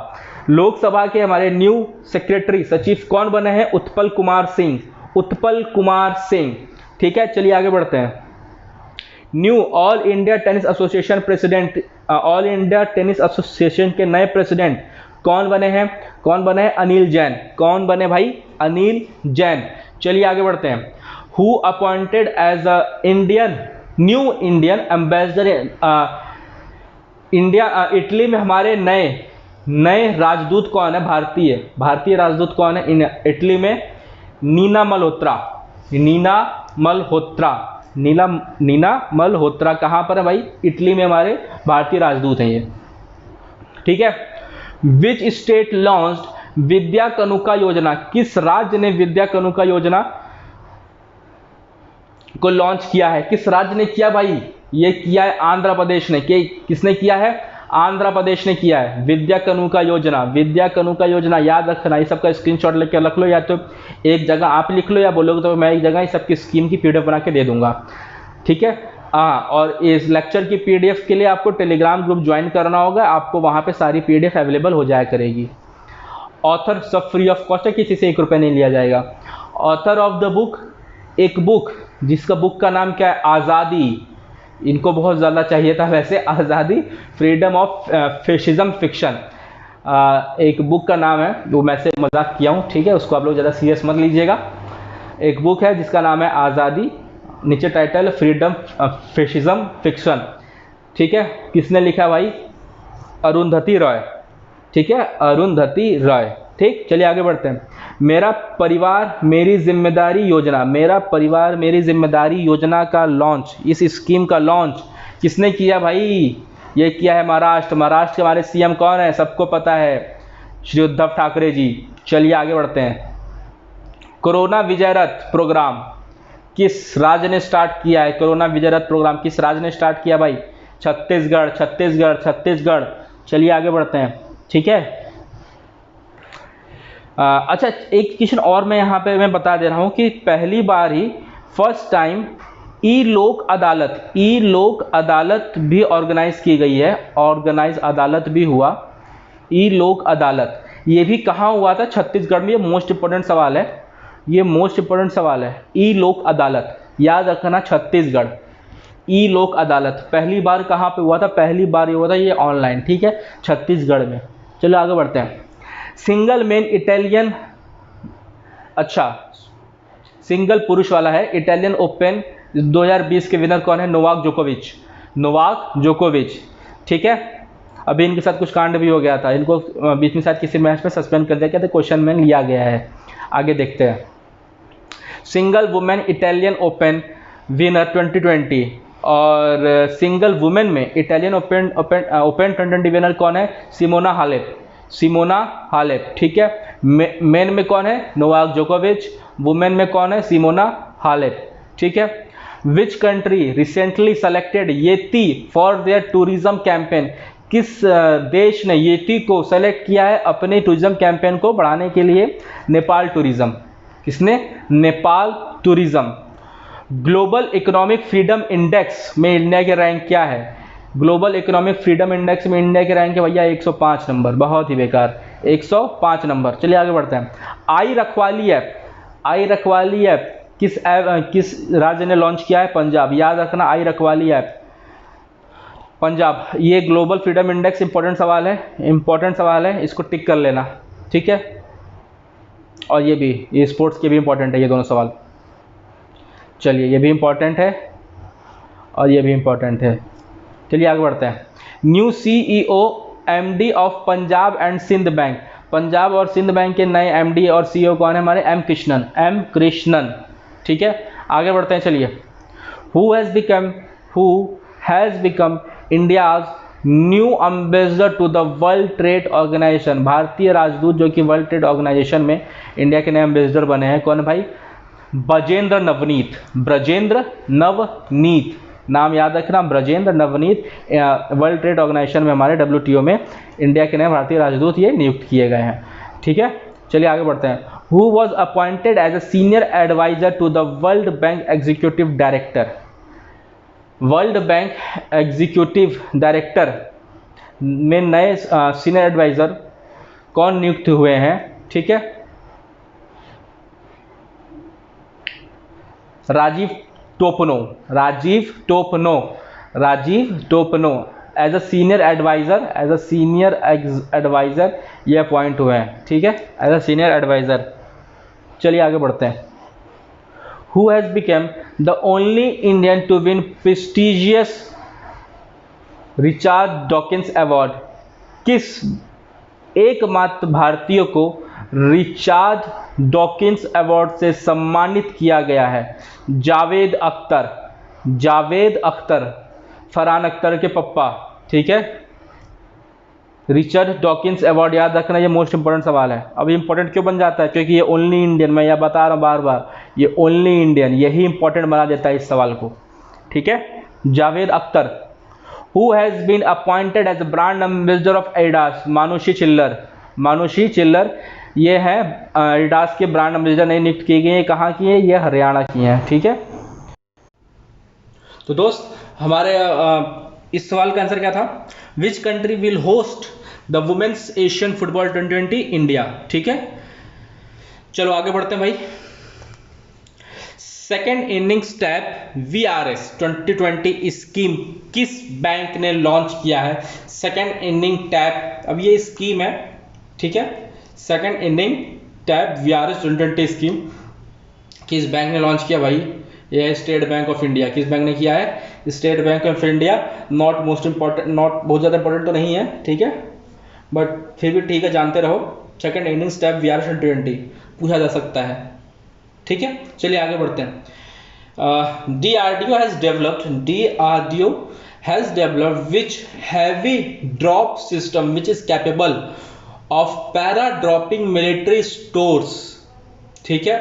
Lok Sabha के हमारे न्यू सेक्रेटरी सचिव कौन बने हैं, उत्पल कुमार सिंह, उत्पल कुमार सिंह, ठीक है। चलिए आगे बढ़ते हैं। Knew all India tennis association president, all India tennis association के नए प्रेसिडेंट कौन बने हैं, कौन बने हैं, अनिल जैन, कौन बने भाई, अनिल जैन। चलिए आगे बढ़ते हैं। Who appointed as a Indian new Indian ambassador India, Italy में हमारे नए राजदूत कौन है, भारतीय राजदूत कौन है इटली में, नीना मल्होत्रा, नीना मल्होत्रा, नीना मल्होत्रा कहाँ पर है भाई? इटली में हमारे भारतीय राजदूत हैं ये, ठीक है। विच स्टेट लॉन्च्ड विद्या कनुका योजना? किस राज्य ने विद्या कनुका योजना को लॉन्च किया है? किस राज्य ने किया भाई? ये किया है आंध्र प्रदेश ने। किसने किया है? आंध्र प्रदेश ने किया है विद्या कनुका योजना। विद्या कनुका योजना याद रखना, ये सबका स्क्रीनशॉट लेकर रख लो, या तो एक जगह आप लिख लो या बोलोगे तो मैं एक जगह इस सबकी स्कीम की पीडीएफ बना के दे दूंगा, ठीक है। हाँ, और इस लेक्चर की पीडीएफ के लिए आपको टेलीग्राम ग्रुप ज्वाइन करना होगा, आपको वहाँ पे सारी पीडीएफ अवेलेबल हो जाया करेगी। ऑथर सब फ्री ऑफ कॉस्ट है, किसी से 1 रुपये नहीं लिया जाएगा। ऑथर ऑफ द बुक, एक बुक जिसका बुक का नाम क्या है? आज़ादी। इनको बहुत ज़्यादा चाहिए था वैसे, आज़ादी, फ्रीडम ऑफ फेशिज्म फिक्शन, एक बुक का नाम है, वो मैं से मजाक किया हूँ, ठीक है, उसको आप लोग ज़्यादा सीरियस मत लीजिएगा। एक बुक है जिसका नाम है आज़ादी, नीचे टाइटल फ्रीडम फेशिज्म फिक्शन, ठीक है। किसने लिखा भाई? अरुंधति रॉय, ठीक है, अरुंधति रॉय, ठीक। चलिए आगे बढ़ते हैं। मेरा परिवार मेरी जिम्मेदारी योजना, मेरा परिवार मेरी जिम्मेदारी योजना का लॉन्च, इस स्कीम का लॉन्च किसने किया भाई? ये किया है महाराष्ट्र। महाराष्ट्र के हमारे सीएम कौन है? सबको पता है, श्री उद्धव ठाकरे जी। चलिए आगे बढ़ते हैं। कोरोना विजय रथ प्रोग्राम किस राज्य ने स्टार्ट किया है? कोरोना विजय रथ प्रोग्राम किस राज्य ने स्टार्ट किया भाई? छत्तीसगढ़, छत्तीसगढ़, छत्तीसगढ़। चलिए आगे बढ़ते हैं, ठीक है। अच्छा, एक क्वेश्चन और मैं यहाँ पे मैं बता दे रहा हूँ कि पहली बार ही फर्स्ट टाइम ई लोक अदालत भी ऑर्गेनाइज की गई है, ऑर्गेनाइज अदालत भी हुआ, ई लोक अदालत। ये भी कहाँ हुआ था? छत्तीसगढ़ में। ये मोस्ट इंपॉर्टेंट सवाल है, ये मोस्ट इंपॉर्टेंट सवाल है। ई लोक अदालत याद रखना, छत्तीसगढ़। ई लोक अदालत पहली बार कहाँ पे हुआ था? पहली बार ये हुआ था ये ऑनलाइन, ठीक है, छत्तीसगढ़ में। चलो आगे बढ़ते हैं। सिंगल मेन इटालियन, अच्छा सिंगल पुरुष वाला है, इटालियन ओपन 2020 के विनर कौन है? नोवाक जोकोविच, नोवाक जोकोविच, ठीक है। अभी इनके साथ कुछ कांड भी हो गया था, इनको बीच में शायद किसी मैच में सस्पेंड कर दिया गया था, क्वेश्चन में लिया गया है। आगे देखते हैं। Single women Italian open winner 2020, और सिंगल वुमेन में इटालियन ओपन 2020 विनर कौन है? सिमोना हालेप, सिमोना हालेप, ठीक है। मेन में कौन है? नोवाक जोकोविच। वुमेन में कौन है? सिमोना हालेप, ठीक है। Which country recently selected yeti for their tourism campaign? किस देश ने येती को सेलेक्ट किया है अपने टूरिज्म कैंपेन को बढ़ाने के लिए? नेपाल टूरिज्म। किसने? Nepal tourism. Global economic freedom index में इंडिया के रैंक क्या है? ग्लोबल इकोनॉमिक फ्रीडम इंडेक्स में इंडिया के रैंक है भैया 105 नंबर, बहुत ही बेकार, 105 नंबर। चलिए आगे बढ़ते हैं। आई रखवाली ऐप, आई रखवाली ऐप किस राज्य ने लॉन्च किया है? पंजाब। याद रखना, आई रखवाली ऐप पंजाब। ये ग्लोबल फ्रीडम इंडेक्स इंपॉर्टेंट सवाल है, इंपॉर्टेंट सवाल है, इसको टिक कर लेना, ठीक है। और ये भी, ये स्पोर्ट्स के भी इंपॉर्टेंट है ये दोनों सवाल। चलिए ये भी इंपॉर्टेंट है और ये भी इंपॉर्टेंट है। चलिए आगे बढ़ते हैं। New CEO MD of Punjab and Sindh Bank, Punjab और सिंध बैंक के नए एमडी और सीईओ कौन है हमारे? एम कृष्णन, एम कृष्णन, ठीक है। आगे बढ़ते हैं, चलिए। Who has become India's new ambassador to the World Trade Organisation? भारतीय राजदूत जो कि वर्ल्ड ट्रेड ऑर्गेनाइजेशन में इंडिया के नए एम्बेसडर बने हैं, कौन है भाई? ब्रजेंद्र नवनीत, ब्रजेंद्र नवनीत, नाम याद रखना, Brajendra Navneet. World Trade Organisation में हमारे WTO में इंडिया के नए भारतीय राजदूत ये नियुक्त किए गए हैं, ठीक है। चलिए आगे बढ़ते हैं। Who was appointed as a senior adviser to the World Bank executive director? World Bank executive director में नए सीनियर एडवाइजर कौन नियुक्त हुए हैं? ठीक है, Rajeev Topno, Rajeev Topno, Rajeev Topno as a senior adviser, as a senior adviser ये अपॉइंट हुए हैं, ठीक है, एज अ सीनियर एडवाइजर। चलिए आगे बढ़ते हैं। Who has become the only Indian to win prestigious Richard Dawkins award? किस एकमात्र भारतीय को रिचार्ड डॉकिंस अवार्ड से सम्मानित किया गया है? जावेद अख्तर, जावेद अख्तर, फरहान अख्तर के पप्पा, ठीक है। रिचर्ड डॉकिंस अवार्ड, याद रखना ये मोस्ट इंपॉर्टेंट सवाल है। अब इंपॉर्टेंट क्यों बन जाता है? क्योंकि ये ओनली इंडियन, मैं यह बता रहा हूँ बार बार, ये ओनली इंडियन, यही इंपॉर्टेंट बना देता है इस सवाल को, ठीक है। Javed Akhtar, who has been appointed as brand ambassador of Adidas, Manushi Chhillar, Manushi चिल्लर ये है एडिडास के ब्रांड एम्बेसडर नहीं नियुक्त किए गए हैं। कहाँ की है? ये हरियाणा की हैं, ठीक है। तो दोस्त हमारे इस सवाल का आंसर क्या था? Which country will host the women's Asian football 2020? India, ठीक है। चलो आगे बढ़ते हैं भाई। Second innings tap VRS 2020 scheme किस बैंक ने लॉन्च किया है? सेकेंड इनिंग टैप, अब ये स्कीम है, ठीक है। Second inning tap VRS 2020 scheme किस बैंक ने लॉन्च किया भाई? ये है स्टेट बैंक ऑफ इंडिया। किस बैंक ने किया है? State bank of India. Not most important, not बहुत ज़्यादा इंपॉर्टेंट तो नहीं है, ठीक है, बट फिर भी ठीक है, जानते रहो। सेकेंड इनिंग्स टैप VRS 2020 पूछा जा सकता है, ठीक है। चलिए आगे बढ़ते हैं। DRDO has developed which heavy drop system which is capable of para dropping military stores, ठीक है।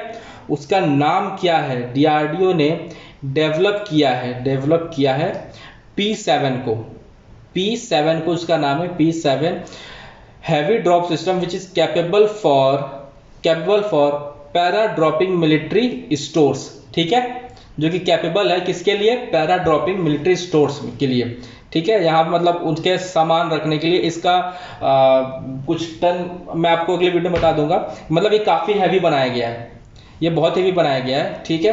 उसका नाम क्या है? DRDO ने डेवलप किया है P7 को, P7 को उसका नाम है P7 heavy drop system which is capable for para dropping military stores, ठीक है, जो कि कैपेबल है किसके लिए? पैरा ड्रॉपिंग मिलिट्री स्टोर्स के लिए, ठीक है। यहाँ मतलब उनके सामान रखने के लिए इसका कुछ टन मैं आपको अगले वीडियो में बता दूंगा। मतलब ये काफ़ी हैवी बनाया गया है, ये बहुत हैवी बनाया गया है, ठीक है।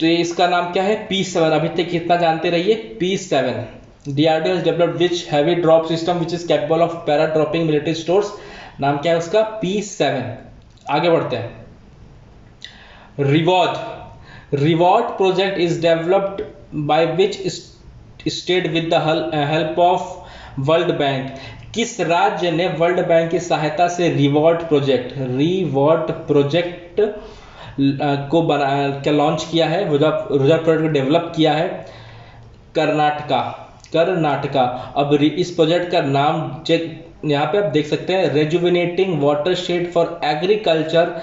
तो ये इसका नाम क्या है? P7। अभी तक कितना जानते रहिए? P7। DRDO has developed which heavy drop system which is capable of para dropping military stores, नाम क्या है उसका? P7। आगे बढ़ते हैं। Reward project is developed by which state with the help of world bank? किस राज्य ने वर्ल्ड बैंक की सहायता से रिवॉर्ड प्रोजेक्ट को लॉन्च किया है, रिवॉर्ड प्रोजेक्ट को डेवलप किया है? कर्नाटका। अब इस प्रोजेक्ट का नाम यहाँ पे आप देख सकते हैं, rejuvenating watershed for agriculture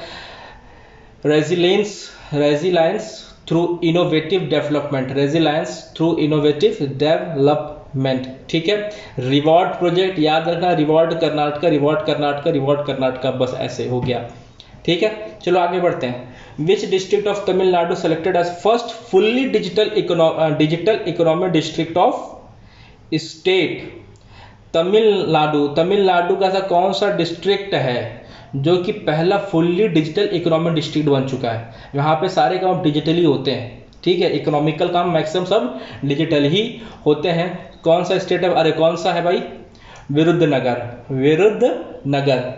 resilience through innovative development, ठीक है। रिवॉर्ड प्रोजेक्ट याद रखना, रिवॉर्ड कर्नाटका, बस ऐसे हो गया, ठीक है। चलो आगे बढ़ते हैं। Which district of Tamil Nadu selected as first fully digital economy district of state? Tamil Nadu का ऐसा कौन सा डिस्ट्रिक्ट है जो कि पहला फुल्ली डिजिटल इकोनॉमिक डिस्ट्रिक्ट बन चुका है? यहाँ पे सारे काम डिजिटली होते हैं, ठीक है। इकोनॉमिकल काम मैक्सिमम सब डिजिटल ही होते हैं। कौन सा स्टेट है? अरे कौन सा है भाई? विरुद्धनगर,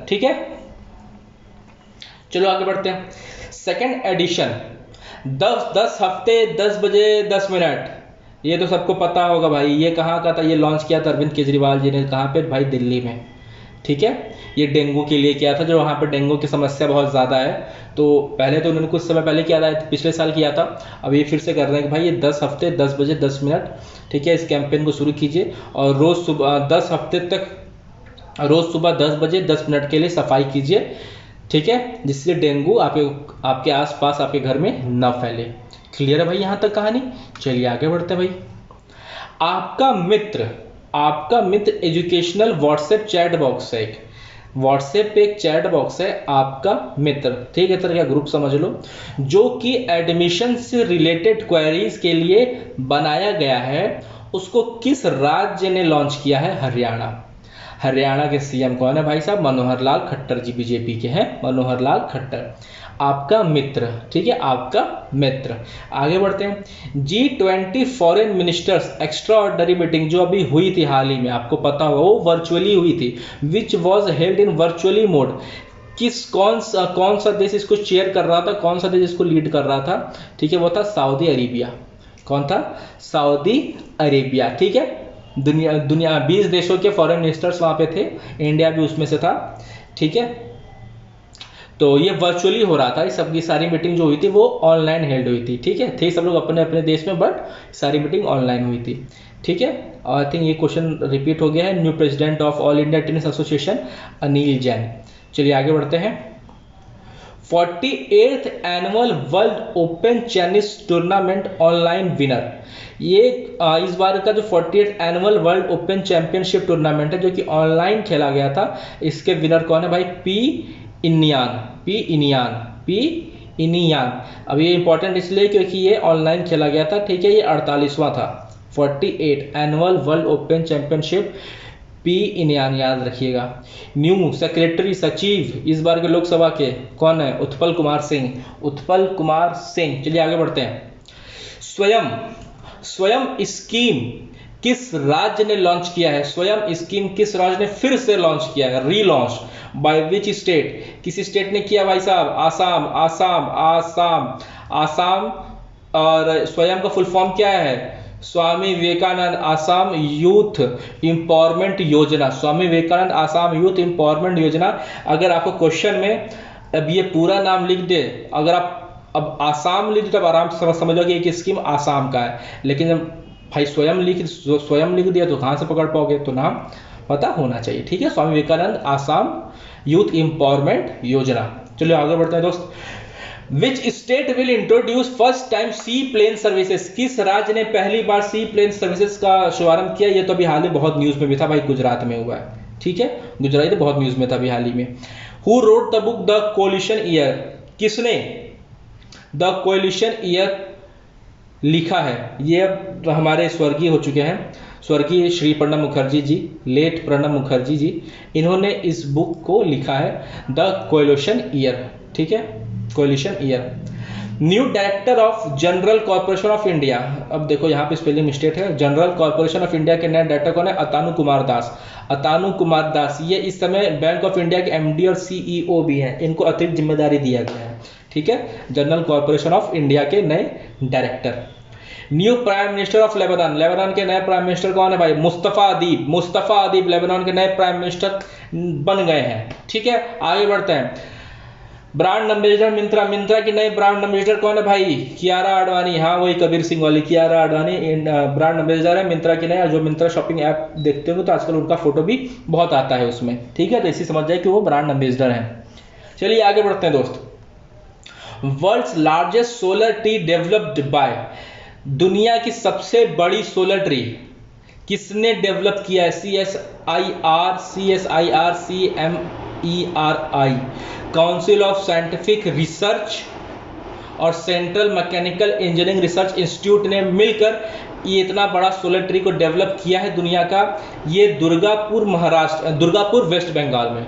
ठीक है। चलो आगे बढ़ते हैं। सेकेंड एडिशन 10 हफ्ते 10 बजे 10 मिनट, ये तो सबको पता होगा भाई। ये कहाँ का था? ये लॉन्च किया था अरविंद केजरीवाल जी ने। कहाँ पे भाई? दिल्ली में, ठीक है। ये डेंगू के लिए किया था, जो वहाँ पे डेंगू की समस्या बहुत ज़्यादा है। तो पहले तो उन्होंने कुछ समय पहले किया था, पिछले साल किया था, अब ये फिर से कर रहे हैं कि भाई ये 10 हफ्ते 10 बजे 10 मिनट, ठीक है। इस कैंपेन को शुरू कीजिए और रोज़ सुबह 10 हफ्ते तक रोज़ सुबह 10 बजे 10 मिनट के लिए सफाई कीजिए, ठीक है, जिससे डेंगू आपके आसपास आपके घर में न फैले। क्लियर है भाई यहाँ तक कहानी? चलिए आगे बढ़ते हैं भाई। आपका मित्र एजुकेशनल व्हाट्सएप चैट बॉक्स है। एक व्हाट्सएप पे एक चैट बॉक्स है, आपका मित्र, ठीक है, तरह का ग्रुप समझ लो, जो कि एडमिशन से रिलेटेड क्वेरीज के लिए बनाया गया है। उसको किस राज्य ने लॉन्च किया है? हरियाणा के सीएम कौन है भाई साहब? मनोहर लाल खट्टर जी, बीजेपी के हैं मनोहर लाल खट्टर। आपका मित्र, ठीक है, आपका मित्र। आगे बढ़ते हैं। G20 foreign ministers extra ordinary meeting जो अभी हुई थी हाल ही में, आपको पता होगा वो वर्चुअली हुई थी, which was held in virtually mode. कौन सा देश इसको चेयर कर रहा था? कौन सा देश इसको लीड कर रहा था? ठीक है, वो था सऊदी अरेबिया। कौन था? सऊदी अरेबिया, ठीक है। दुनिया 20 देशों के फॉरेन मिनिस्टर्स वहाँ पे थे, इंडिया भी उसमें से था, ठीक है। तो ये वर्चुअली हो रहा था, सबकी सारी मीटिंग जो हुई थी वो ऑनलाइन हेल्ड हुई थी, ठीक है, थे सब लोग अपने अपने देश में, बट सारी मीटिंग ऑनलाइन हुई थी, ठीक है। आई थिंक ये क्वेश्चन रिपीट हो गया है। New president of all India tennis association Anil Jain. चलिए आगे बढ़ते हैं। 48th annual world open tennis tournament online winner. ये इस बार का जो 48th annual world open championship tournament है जो कि ऑनलाइन खेला गया था, इसके विनर कौन है भाई? पी इनियान। अब ये इंपॉर्टेंट इसलिए क्योंकि ये ऑनलाइन खेला गया था, ठीक है, ये 48वां था, 48 annual world open championship, P Iniyan, याद रखिएगा। न्यू सेक्रेटरी सचिव इस बार के लोकसभा के कौन है? उत्पल कुमार सिंह। चलिए आगे बढ़ते हैं। स्वयं स्कीम किस राज्य ने लॉन्च किया है? स्वयं स्कीम किस राज्य ने फिर से लॉन्च किया है? Relaunch by which state? किस स्टेट ने किया भाई साहब? आसाम। और स्वयं का फुल फॉर्म क्या है? स्वामी विवेकानंद आसाम यूथ एम्पावरमेंट योजना। स्वामी विवेकानंद आसाम यूथ एम्पावरमेंट योजना। अगर आपको क्वेश्चन में अब ये पूरा नाम लिख दे, अगर आप अब आसाम लिख दे तब आराम से समझ लो कि एक स्कीम आसाम का है, लेकिन जब भाई स्वयं लिख दिया तो कहाँ से पकड़ पाओगे? तो नाम पता होना चाहिए, ठीक है। स्वामी विवेकानंद आसाम यूथ एम्पावरमेंट योजना। चलिए आगे बढ़ते हैं दोस्त। Which state will introduce first time seaplane services? किस राज्य ने पहली बार सी प्लेन सर्विसेज का शुभारंभ किया? ये तो अभी हाल में बहुत न्यूज में भी था भाई, गुजरात में हुआ है, ठीक है, गुजरात तो बहुत न्यूज में था अभी हाल ही में। Who wrote the book the coalition year? किसने द कोलिशन ईयर लिखा है? ये अब हमारे स्वर्गीय हो चुके हैं, स्वर्गीय श्री प्रणब मुखर्जी जी, लेट प्रणब मुखर्जी जी, इन्होंने इस बुक को लिखा है, द कोलिशन ईयर, ठीक है, coalition year. New director of General Corporation of India. अब देखो यहाँ पे स्पेलिंग मिस्टेक है, जनरल कॉर्पोरेशन ऑफ इंडिया के नए डायरेक्टर कौन है? अतानु कुमार दास। ये इस समय बैंक ऑफ इंडिया के एमडी और सीईओ भी हैं, इनको अतिरिक्त जिम्मेदारी दिया गया है, ठीक है, जनरल कॉर्पोरेशन ऑफ इंडिया के नए director. New prime minister of Lebanon के नए प्राइम मिनिस्टर कौन है भाई? मुस्तफा अदीब लेबनान के नए प्राइम मिनिस्टर बन गए हैं, ठीक है। आगे बढ़ते हैं। ब्रांड एम्बेसडर मिंत्रा की नई ब्रांड एम्बेसडर कौन है भाई? कियारा आडवाणी। हाँ, वही कबीर सिंह वाली कियारा आडवाणी ब्रांड एम्बेसडर है मिंत्रा की नई। जो मिंत्रा शॉपिंग ऐप देखते हो तो आजकल उनका फोटो भी बहुत आता है उसमें, ठीक है, तो इसी समझ जाए कि वो ब्रांड एम्बेसडर हैं। चलिए आगे बढ़ते हैं दोस्त। World's largest solar tree developed by. दुनिया की सबसे बड़ी सोलर ट्री किसने डेवलप किया है? CSIR council of scientific research और central mechanical engineering research institute ने मिलकर ये इतना बड़ा सोलर ट्री को डेवलप किया है दुनिया का। ये दुर्गापुर वेस्ट बंगाल में,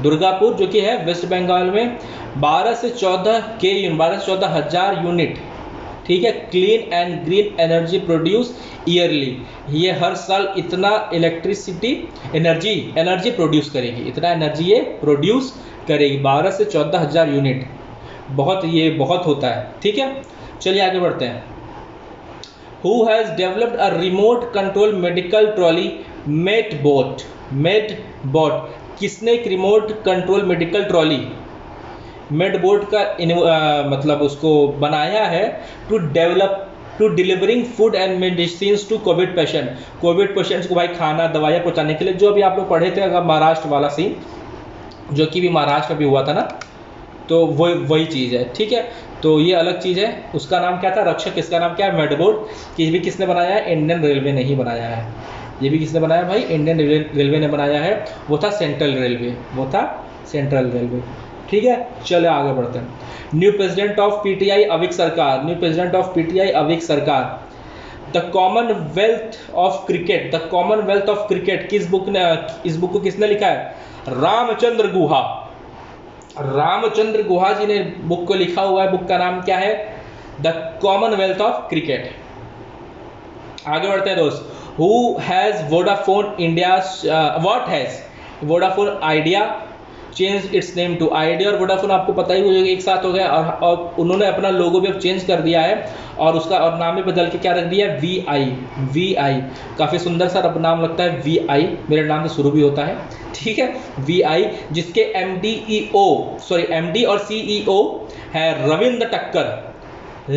दुर्गापुर जो कि है वेस्ट बंगाल में 12 से 14 हजार यूनिट, ठीक है, clean and green energy produce yearly. ये हर साल इतना एनर्जी प्रोड्यूस करेगी, इतना एनर्जी ये प्रोड्यूस करेगी, 12 से 14 हजार यूनिट, बहुत होता है, ठीक है। चलिए आगे बढ़ते हैं। Who has developed a remote control medical trolley Medbot? किसने एक remote control medical trolley Medbot का मतलब उसको बनाया है? To delivering food and medicine to COVID patients को भाई खाना दवाइयाँ पहुँचाने के लिए। जो अभी आप लोग पढ़े थे अगर महाराष्ट्र वाला सीन, जो कि भी महाराष्ट्र में भी हुआ था ना, तो वही चीज़ है, ठीक है। तो ये अलग चीज़ है, उसका नाम क्या था? रक्षक। इसका नाम क्या है? मेडबोट। ये भी किसने बनाया है? इंडियन रेलवे ने ही बनाया है। ये भी किसने बनाया भाई? इंडियन रेलवे ने बनाया है। वो था सेंट्रल रेलवे, ठीक है। चलो आगे बढ़ते हैं। न्यू प्रेसिडेंट ऑफ पीटीआई अविक सरकार। द कॉमनवेल्थ ऑफ क्रिकेट इस बुक को किसने लिखा है? रामचंद्र गुहा जी ने बुक को लिखा हुआ है। बुक का नाम क्या है? The Commonwealth of cricket. आगे बढ़ते हैं दोस्त। Who has Vodafone India? What has Vodafone Idea change its name to Idea और वोडाफोन आपको पता ही हो जाएगा एक साथ हो गया, और उन्होंने अपना लोगो भी अब चेंज कर दिया है और उसका और नाम भी बदल के क्या रख दिया है, VI। काफ़ी सुंदर सा अब नाम लगता है VI, मेरे नाम से शुरू भी होता है, ठीक है, VI, जिसके MD और CEO है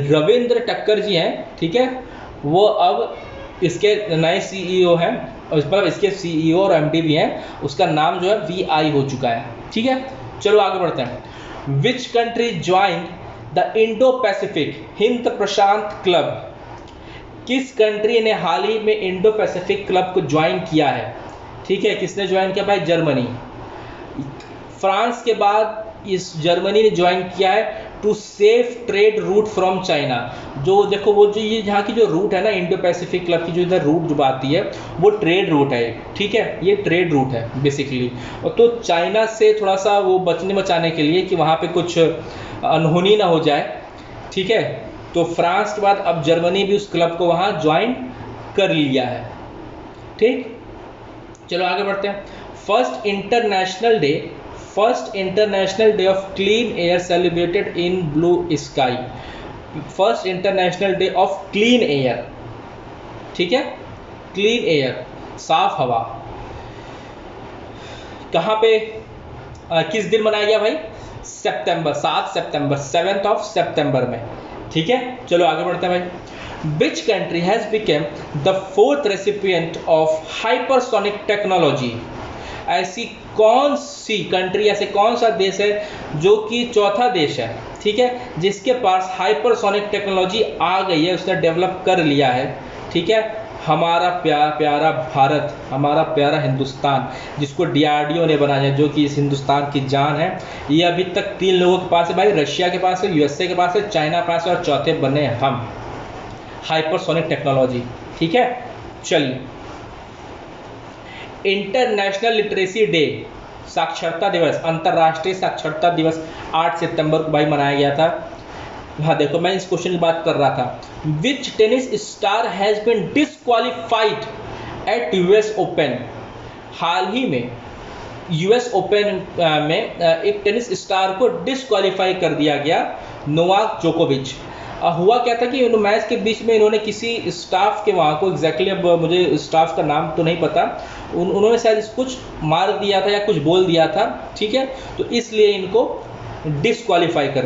रविंद्र टक्कर जी हैं, ठीक है। वो अब इसके नए CEO हैं, मतलब इसके CEO और MD भी हैं, उसका नाम जो है VI हो चुका है, ठीक है। चलो आगे बढ़ते हैं। Which country join the Indo Pacific Hind Prashant club? किस कंट्री ने हाल ही में इंडो पैसिफिक क्लब को ज्वाइन किया है, ठीक है। किसने ज्वाइन किया भाई? जर्मनी। फ्रांस के बाद इस जर्मनी ने ज्वाइन किया है to safe trade route from China. जो देखो वो जो ये यहाँ की जो रूट है ना, इंडो पैसिफिक क्लब की जो इधर रूट जो आती है वो ट्रेड रूट है, ठीक है, ये ट्रेड रूट है बेसिकली। और तो चाइना से थोड़ा सा वो बचाने के लिए कि वहाँ पे कुछ अनहोनी ना हो जाए, ठीक है, तो फ्रांस के बाद अब जर्मनी भी उस क्लब को वहाँ ज्वाइन कर लिया है, ठीक। चलो आगे बढ़ते हैं। First international day of clean air celebrated in blue sky. First international day of clean air, ठीक है, क्लीन एयर, साफ हवा, कहाँ पे किस दिन मनाया गया भाई? 7 सितंबर में, ठीक है। चलो आगे बढ़ते हैं भाई। Which country has become the 4th recipient of hypersonic technology? ऐसी कौन सी कंट्री, ऐसे कौन सा देश है जो कि चौथा देश है, ठीक है, जिसके पास हाइपरसोनिक टेक्नोलॉजी आ गई है, उसने डेवलप कर लिया है, ठीक है। हमारा प्यारा भारत, हमारा प्यारा हिंदुस्तान, जिसको DRDO ने बनाया, जो कि इस हिंदुस्तान की जान है। ये अभी तक 3 लोगों के पास है भाई, रशिया के पास है, USA के पास है, चाइना के पास है, और चौथे बने हम, हाइपरसोनिक टेक्नोलॉजी, ठीक है। चलिए, इंटरनेशनल लिटरेसी डे, साक्षरता दिवस, अंतर्राष्ट्रीय साक्षरता दिवस 8 सितंबर को भाई मनाया गया था। हाँ देखो, मैं इस क्वेश्चन की बात कर रहा था। Which tennis star has been disqualified at US open? हाल ही में US ओपन में एक टेनिस स्टार को डिस्क्वालीफाई कर दिया गया, नोवाक जोकोविच। हुआ क्या था कि मैच के बीच में इन्होंने किसी स्टाफ के वहाँ को एग्जैक्टली, अब मुझे स्टाफ का नाम तो नहीं पता, उन्होंने शायद कुछ मार दिया था या कुछ बोल दिया था, ठीक है, तो इसलिए इनको डिस्क्वालीफाई कर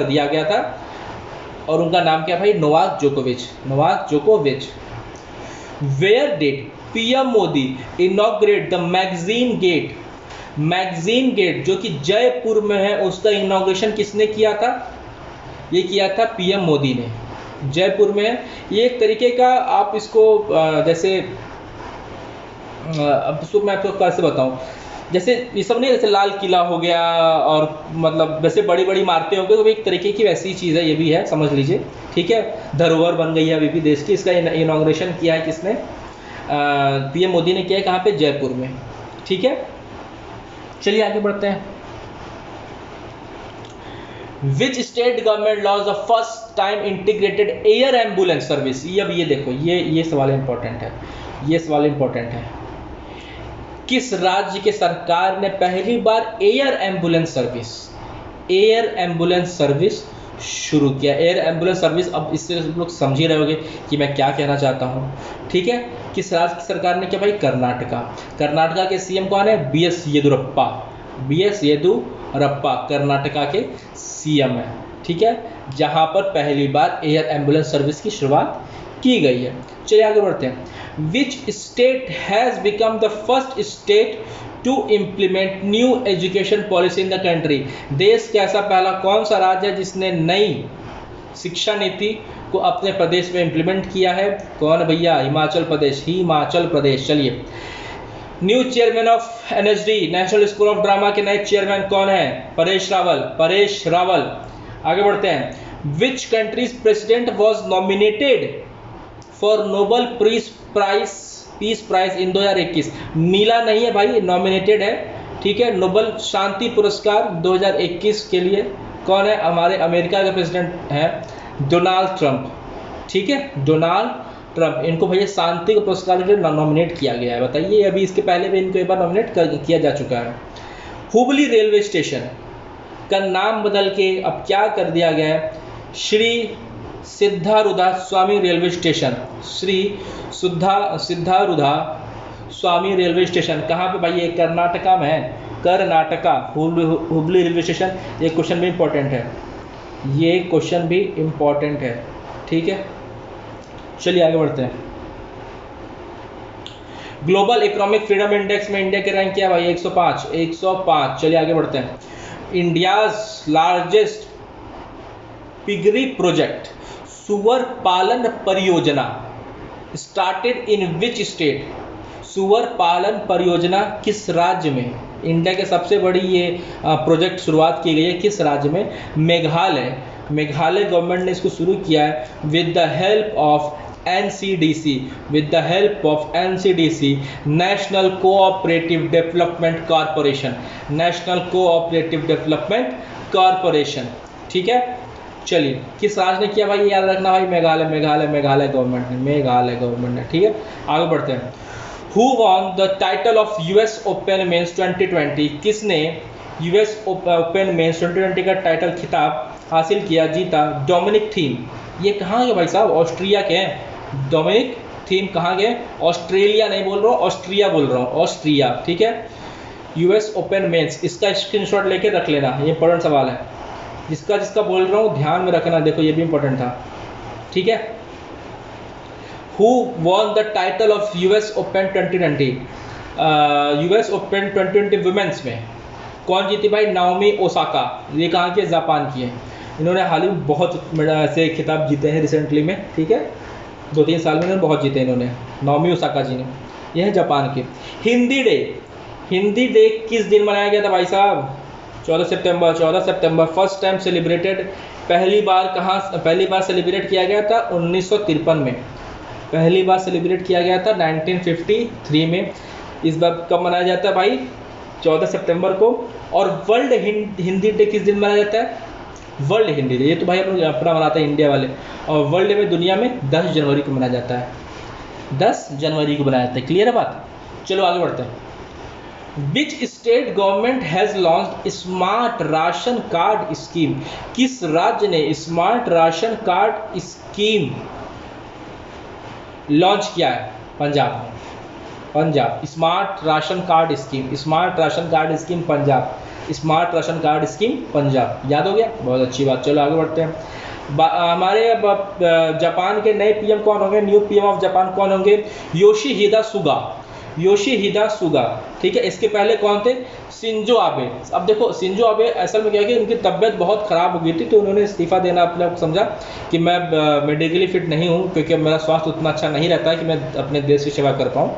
दिया गया था, और उनका नाम क्या भाई? नोवाक जोकोविच। Where did PM Modi inaugurate the magazine gate जो कि जयपुर में है, उसका इनॉग्रेशन किसने किया था? ये किया था PM मोदी ने, जयपुर में। ये एक तरीके का, आप इसको जैसे अब इसको मैं आपको कैसे बताऊं, जैसे ये सब नहीं, जैसे लाल किला हो गया और मतलब वैसे बड़ी बड़ी इमारतें हो गई, तो एक तरीके की वैसी चीज़ है, ये भी है, समझ लीजिए, ठीक है। धरोहर बन गई है अभी भी देश की। इसका इनॉग्रेशन किया है किसने? PM मोदी ने किया है। कहाँ पे? जयपुर में, ठीक है। चलिए आगे बढ़ते हैं। Which state government launched the first time integrated air ambulance service? ये देखो, ये सवाल इंपॉर्टेंट है। किस राज्य के सरकार ने पहली बार एयर एम्बुलेंस सर्विस शुरू किया? एयर एम्बुलेंस सर्विस, अब इससे आप लोग समझ ही रहे होंगे कि मैं क्या कहना चाहता हूँ, ठीक है। किस राज्य की सरकार ने किया भाई? कर्नाटका के CM कौन है? BS येदुरप्पा कर्नाटका के CM है, ठीक है, जहां पर पहली बार एयर एम्बुलेंस सर्विस की शुरुआत की गई है। चलिए आगे बढ़ते हैं। Which state has become the first state to implement new education policy in the country? देश का ऐसा पहला कौन सा राज्य है जिसने नई शिक्षा नीति को अपने प्रदेश में इम्प्लीमेंट किया है? कौन भैया? हिमाचल प्रदेश। चलिए, new chairman of NSD national school of drama के नए चेयरमैन कौन है? परेश रावल। आगे बढ़ते हैं। Which country's president was nominated for Nobel Peace Prize in 2021? मिला नहीं है भाई, नॉमिनेटेड है, ठीक है, नोबेल शांति पुरस्कार 2021 के लिए। कौन है? हमारे अमेरिका के प्रेसिडेंट हैं डोनाल्ड ट्रंप, ठीक है, डोनाल्ड ट्रम्प, इनको भैया शांति के पुरस्कार के लिए नॉमिनेट किया गया है। बताइए, अभी इसके पहले भी इनको एक बार नॉमिनेट किया जा चुका है। हुबली रेलवे स्टेशन का नाम बदल के अब क्या कर दिया गया है, श्री सिद्धारूढ़ा स्वामी रेलवे स्टेशन। श्री सिद्धारूढ़ा स्वामी रेलवे स्टेशन कहाँ पे भाई, ये कर्नाटका में है, कर्नाटका, हुबली रेलवे स्टेशन। ये क्वेश्चन भी इम्पोर्टेंट है, ये क्वेश्चन भी इम्पोर्टेंट है, ठीक है। चलिए आगे बढ़ते हैं। ग्लोबल इकोनॉमिक फ्रीडम इंडेक्स में इंडिया की रैंक क्या है भाई, 105। चलिए आगे बढ़ते हैं। इंडियाज लार्जेस्ट पिगरी प्रोजेक्ट, सुअर पालन परियोजना, स्टार्टेड इन विच स्टेट। सुअर पालन परियोजना किस राज्य में, इंडिया के सबसे बड़ी ये प्रोजेक्ट शुरुआत की गई है किस राज्य में, मेघालय। मेघालय गवर्नमेंट ने इसको शुरू किया है with the help of NCDC, with the help of NCDC, national cooperative development corporation, national cooperative development corporation, ठीक है। चलिए, किस राज्य ने किया भाई, याद रखना भाई, मेघालय, मेघालय, मेघालय गवर्नमेंट ने, ठीक है। आगे बढ़ते हैं। Who won the title of US Open Men's 2020, किसने US Open Men's 2020 का टाइटल खिताब हासिल किया, जीता, डोमिनिक थीम। ये कहाँ के भाई साहब, ऑस्ट्रिया के हैं। डोमिनिक थीम कहाँ गए, ऑस्ट्रेलिया नहीं बोल रहा हूँ, ऑस्ट्रिया बोल रहा हूँ, ऑस्ट्रिया, ठीक है। यूएस ओपन मेंस, इसका स्क्रीनशॉट लेके रख लेना, ये इंपॉर्टेंट सवाल है, जिसका बोल रहा हूँ ध्यान में रखना, देखो ये भी इंपॉर्टेंट था, ठीक है। Who won the title of US Open 2020, US Open 2020 women's में कौन जीती भाई, नाओमी ओसाका। ये कहाँ के, जापान की है। इन्होंने हाल ही बहुत ऐसे खिताब जीते हैं रिसेंटली में, ठीक है, 2-3 साल में इन्होंने बहुत जीते इन्होंने, नाओमी ओसाका जी ने। यह है जापान के। हिंदी डे किस दिन मनाया गया था भाई साहब, 14 सितंबर। फर्स्ट टाइम सेलिब्रेटेड, पहली बार सेलिब्रेट किया गया था 1953 में, पहली बार सेलिब्रेट किया गया था 1953 में। इस बार कब मनाया जाता है भाई, 14 सितंबर को। और वर्ल्ड हिंदी डे किस दिन मनाया जाता है, वर्ल्ड हिंदी डे, ये तो भाई अपना मनाते हैं इंडिया वाले, और वर्ल्ड में दुनिया में 10 जनवरी को मनाया जाता है, 10 जनवरी को मनाया जाता है। क्लियर है बात। चलो आगे बढ़ते हैं। Which state government has launched smart ration card scheme, किस राज्य ने smart ration card scheme launch किया है, Punjab. Smart ration card scheme Punjab, smart ration card scheme Punjab. याद हो गया, बहुत अच्छी बात। चलो आगे बढ़ते हैं। हमारे अब जापान के नए पीएम कौन होंगे, न्यू पीएम ऑफ जापान कौन होंगे, योशिहिदा सुगा, ठीक है। इसके पहले कौन थे, शिंजो आबे। अब देखो शिंजो आबे असल में क्या कि उनकी तबीयत बहुत ख़राब हो गई थी, तो उन्होंने इस्तीफ़ा देना अपने आप समझा कि मैं मेडिकली फिट नहीं हूँ, क्योंकि मेरा स्वास्थ्य उतना अच्छा नहीं रहता है कि मैं अपने देश की सेवा कर पाऊँ,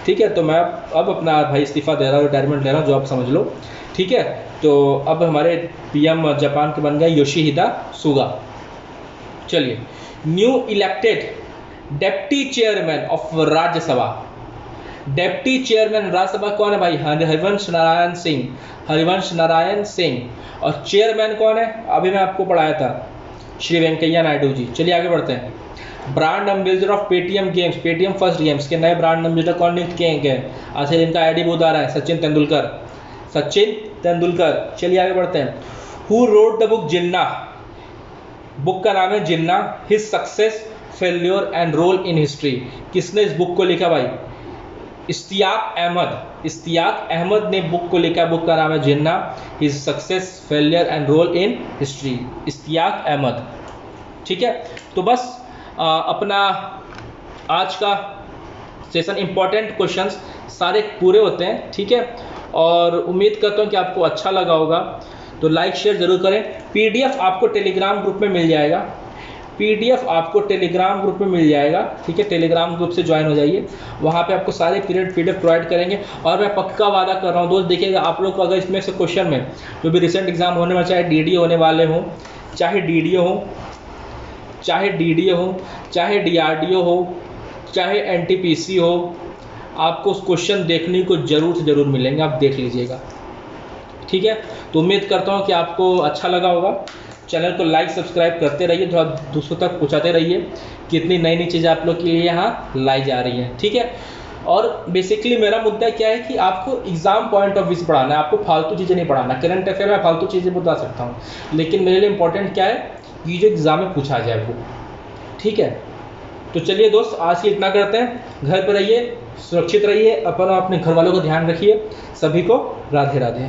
ठीक है। तो मैं अब अपना भाई इस्तीफ़ा दे रहा हूँ, रिटायरमेंट ले रहा हूँ, जो आप समझ लो, ठीक है। तो अब हमारे पीएम जापान के बन गए योशिहिदा सुगा। चलिए, new elected deputy chairman of Rajya Sabha, deputy chairman Rajya Sabha कौन है भाई, हरिवंश नारायण सिंह। और चेयरमैन कौन है, अभी मैं आपको पढ़ाया था, श्री वेंकैया नायडू जी। चलिए आगे बढ़ते हैं। Brand ambassador of Paytm games, Paytm first games के नए ब्रांड एम्बेसडर कौन नियुक्त किए गए, अच्छा इनका आईडी बहुत आ रहा है, सचिन तेंदुलकर। चलिए आगे बढ़ते हैं। Who wrote the book Jinnah, book का नाम है Jinnah, his success, failure and role in history. किसने इस बुक को लिखा भाई, इश्तियाक अहमद ने बुक को लिखा, बुक का नाम है Jinnah, his success, failure and role in history, Ishtiaq Ahmed, ठीक है। तो बस अपना आज का सेशन इंपॉर्टेंट क्वेश्चंस सारे पूरे होते हैं, ठीक है। और उम्मीद करता हूँ कि आपको अच्छा लगा होगा, तो लाइक शेयर जरूर करें। पीडीएफ आपको टेलीग्राम ग्रुप में मिल जाएगा, ठीक है। टेलीग्राम ग्रुप से ज्वाइन हो जाइए, वहाँ पे आपको सारे पीडीएफ प्रोवाइड करेंगे। और मैं पक्का वादा कर रहा हूँ दोस्त, देखिएगा आप लोग को अगर इसमें से क्वेश्चन में जो भी रिसेंट एग्जाम होने में, चाहे डीडी होने वाले हों, चाहे डीडीओ हो, चाहे डीआरडीओ हो, चाहे एनटीपीसी हो, आपको उस क्वेश्चन देखने को जरूर से ज़रूर मिलेंगे, आप देख लीजिएगा, ठीक है। तो उम्मीद करता हूँ कि आपको अच्छा लगा होगा। चैनल को लाइक सब्सक्राइब करते रहिए, थोड़ा दूसरों तक पहुँचाते रहिए, कितनी नई नई चीज़ें आप लोग के लिए यहाँ लाई जा रही हैं, ठीक है। और बेसिकली मेरा मुद्दा क्या है कि आपको एग्जाम पॉइंट ऑफ व्यू से पढ़ाना है, आपको फालतू चीज़ें नहीं पढ़ाना। करंट अफेयर में फालतू चीज़ें बता सकता हूँ, लेकिन मेरे लिए इंपॉर्टेंट क्या है कि जो एग्ज़ाम में पूछा जाए वो, ठीक है। तो चलिए दोस्त, आज के इतना करते हैं। घर पर रहिए, सुरक्षित रहिए, अपने घर वालों का ध्यान रखिए। सभी को राधे राधे।